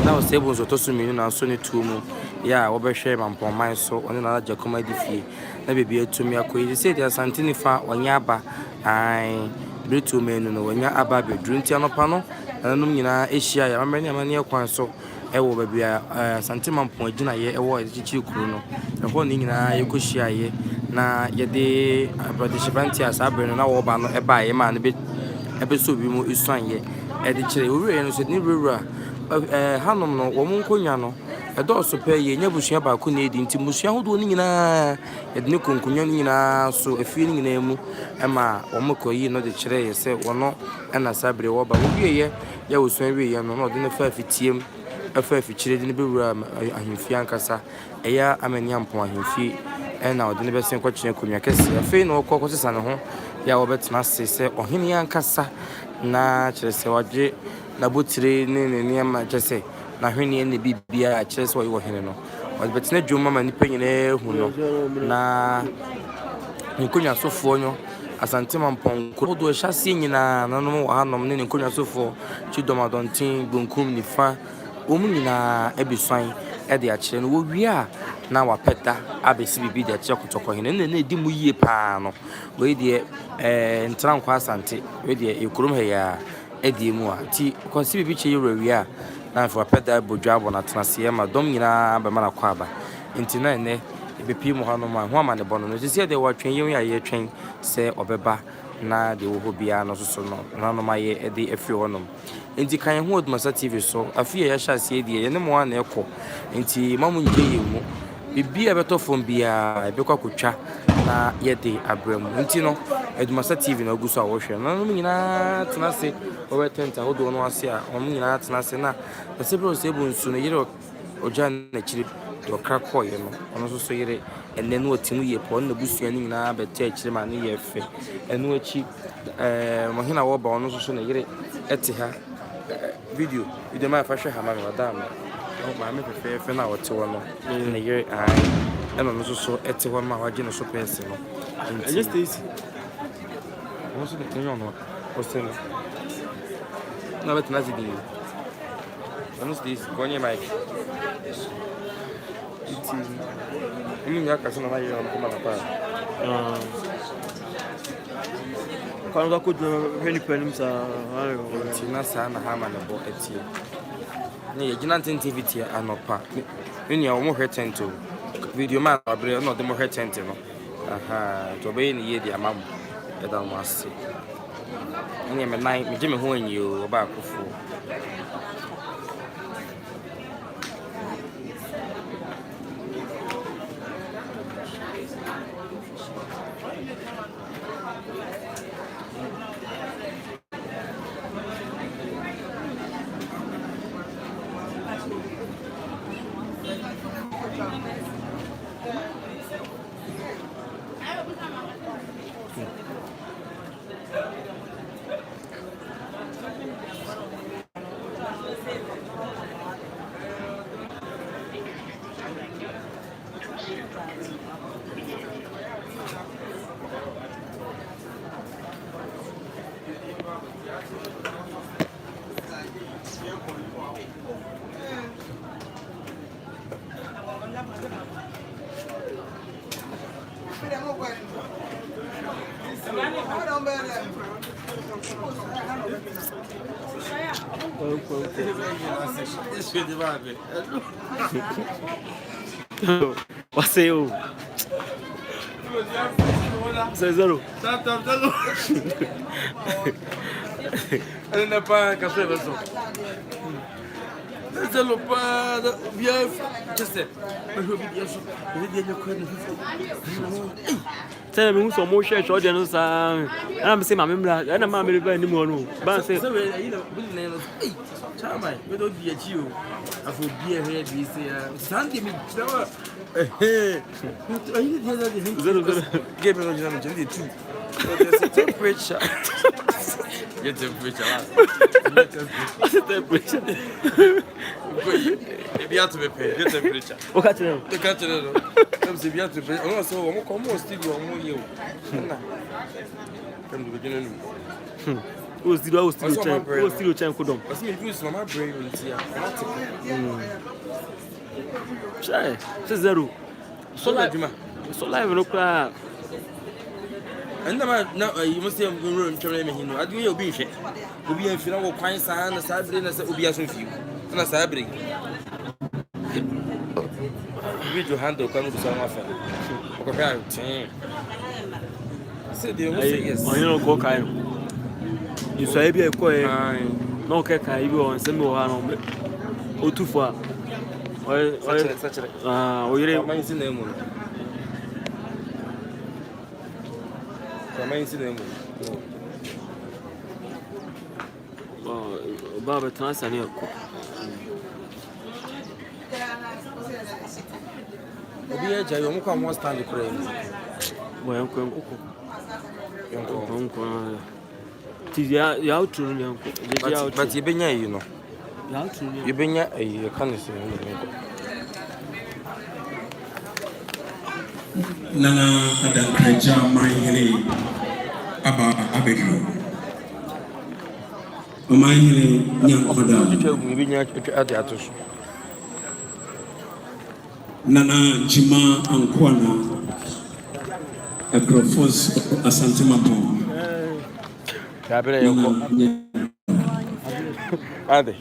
na Osei Bonsu otoso minu na so ne tuomu ya wobehwe Mamponghene so oni na Jakoma di fie na bebi etumi akoyi se dia Asante nifa onya aba ai bretu menu no onya aba bedru nti anopa no nanum nyina ehia ya mamani amani ekwan so ewo bebi Asante Mamponghene gina ye ewo echichi kuru no eho ni nyina yekohia ye na ye de abradishibanti asabre no na wo ba no eba ye ma no be so bi mu isuan ye e de kire owie ye no so ni rura hanom no wo munkonya no edo so pe ye nyabusua ba ko na edi nti musua hodo ni nyina edne konkonya ni nyina so afie ni nyina mu ema omokoyi no de kire ye se wono na sabre wo ba wie ye ya wosuan wie ye no no de ne fa fitiem afa fikire de ne bewura ahemfie ankasa eya amani ampon ahemfie na ode ne besen kwakye konwa kese afei no okọ kosesa ne ho ya wo betena se ohene ankasa na kire se waje na botire ne niam kese na hwene ne bibia a kire se wo hene no wo betena dwuma ma nipa nyina hu no na nkonya sofo nyo Asante Mamponghene kodo hyase nyina nanom wa hanom ne nkonya sofo chidomadontin gbonkum nifa omu nyina ebisuan e de a kire no wo wia na wapeta abesi bibi de kire kotoko hene ne edi mu yie pa no we de ntran kwa Asante we de ekurum he ya edi mu a ti konsi bibi che yoro wia na fa wapeta bodwa bona tenase ma dom nyina ba mana kwa ba nti na ne ebepi mu hanom a ho ama ne bono no sisi de watwen ye ye twen se obeba na de wo hobia no so no nanom aye e de afi honom nti kan ho ADUMASA TV so afie ya hyase e de ye ne mo ana ekọ nti mamu nje ye mu bibia beto fom bia ebekwa kotwa na ye de abramu nti no ADUMASA TV na oguso a wo hwe nanom nyina tenase owe tenta hodo no ase a om nyina tenase na Osei Bonsu no yire ojan na chiri do krakọ ye no ono so yire enne no otimu ye po na busua ni nyina bete chiri ma ne ye fe enu achi mo hina wo ba ono so na yire ete ha video ma fa hwe ha ma madam ma me fe na wote wo no na yire eno no so ete wo ma waje no so pese no just easy wo so de no Osei na bet na zidi ano so this gonye mike ini ya kasi na yeye anakoma na pa kwa ndo ko heni penim sa ayo tina sana hama na bo eti ni ye gina activity anopa ni ya omo hwetento video ma abre no de mo hwetento no to be ni ye di amam e da mo ase ni me nai me je me ho anyi o ba akofo Osei o 6-0 elle n'est pas café raison c'est le pas bien je sais mais je veux bien sûr je veux dire quoi Tell me who's some more share short and I'm saying, my member, and I'm anymore. But say, Hey, Chama, we don't be at you. I will be a head, we say, Sunday, me, give me a gently too. There's a temperature. Get temperature. If you have to be paid, get temperature. Okay, the catcher. If you have to pay, also, I'm almost still your you. From the beginning. Who's still change could I see you use my brain here. Shy, zero. So live no cry. And now you must have room to remain. I do your beach. Will be a final pints and a sabbing as will be as with you. And a sabbing. Read your handle, come to some offer. Okay, said you say yes. I know cocaine. You say be a coy. No cake, you on some more. Oh, too far. Such a mind in them. Baba Tanzania. Obi eja yo mo kwa mo stand kure ni. Bo yanko nkoko. Yanko. Ti ya uturu ni yanko. But you benya you know. Ya uturu. You benya you can say Nana Adankaja Mahili Aba Abedu. Mahili Nyankoda. You benya at the atos. Nana Jima Ankwana Akrofos Asante Mamponghene. Gabriel Yoko. Ade.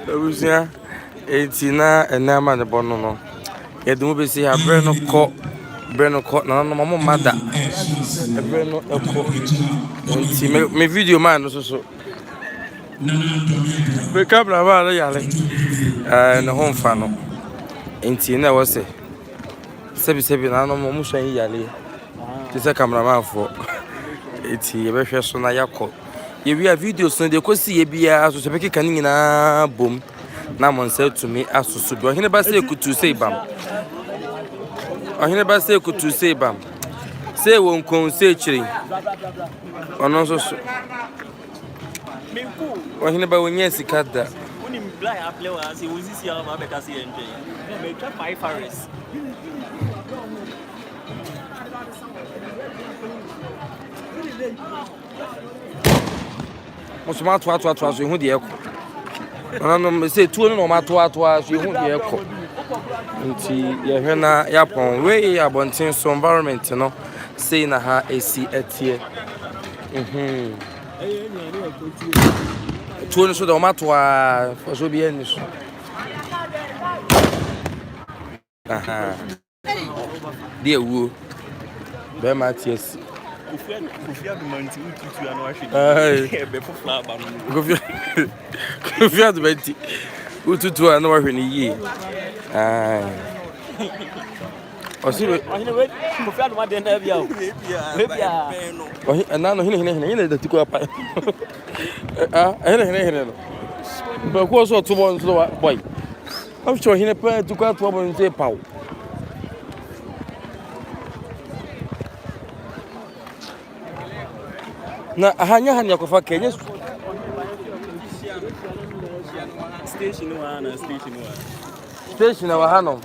Obusia etina enama ne bono no. Yedumu besi ha breno ko na no mama mada. Breno eko. Nti me video man no so. Me camera ba yale. Na home fa no. Nti na wo se. Sebi na no mo hwan yale. Ti se cameraman fo. Eti ye be hwe so na yakọ. Ye wi a video so de kosi ye bia so se peke kan nyina bom. Na mo nse tumi asusu bi. Ohene ba se kutu sei bam. Ohene ba se kutu sei bam. Se won kon se chiri. Ono so so. Ohene ba wonye sikada. Uni mbla apply wa se uzisi ya ma be ka se enje. Me try 5 hours. Musuma to so hu de eko. Ana no say tuo no ma to so hu de eko. Nti ye hwena yapon we abonten so environment no say na ha esi etie. Tuo no so de ma to for so bi eni so. Aha. De ewu. Be ma ties. Confia do manti ututu ya no ahwe. Be fofla ba no. Confia do manti ututu ya no ahwe ni yi. Osei ohine we confia do ma de na bia o. Bia. Ohi na no hine da tiko apa. Hine no. Ba ko so to bon so boy. I'm sure hine pa tiko to bon say paw. Na hanya kofa Kenya station wa hano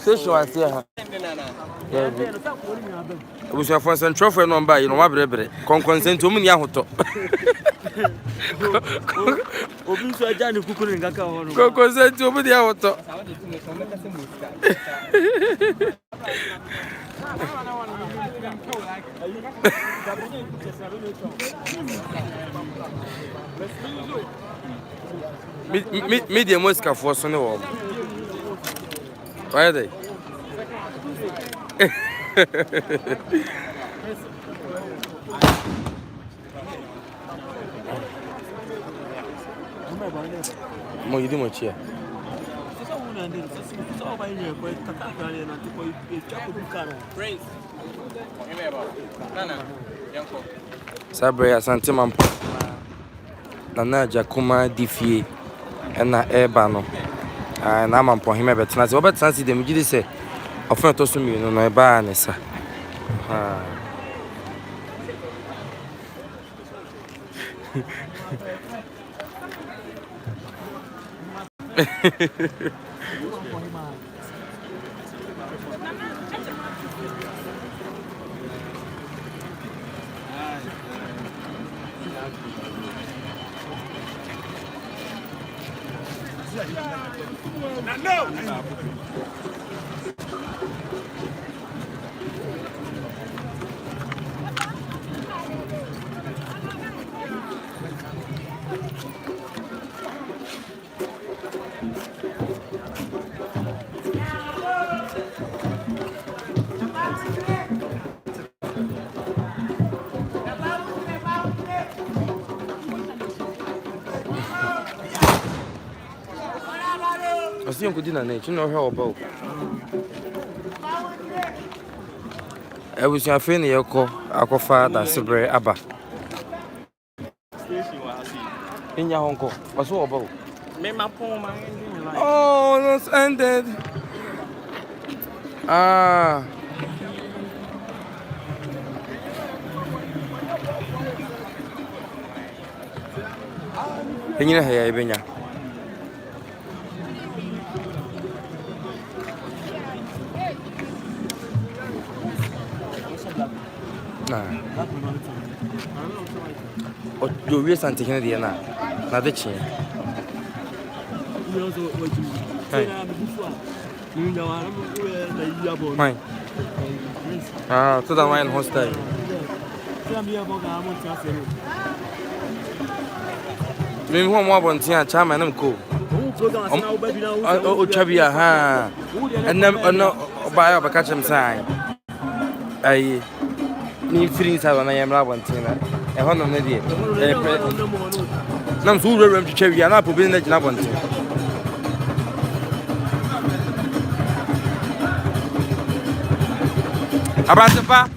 station wa sia ha Obusia for central for no mba yi no ma brebre consent o mu ni ahoto obi so aja ni kukuru ngaka ho no consent o mu ni ahoto Media music for so no. Why are they? Mo yidi mo chia. Sabre Asante Mamponghene na Jakuma difie na eba no na Mamponghene betena se obetena se dem gidi se ofan to so mi no eba ne sa Asi yon kudi na ne, chi no hwe oba o. Ebusu afi ne yekọ akọfa da sebre aba. Inya honko, waso oba o. Me mapon ma Oh, no, it's ended. Enyina haya ibenya. O do we Asante Kene de na de chi. Mãe. So that wine hostel. Me ho mo abontia chama nam ko. O chabia ha. Enam ono oba ba catch him sign. Ai ni free sa na yamra abontia. E ho no ne die. Nam so rewrem chabia na pobi na gina abontia. Abante pa.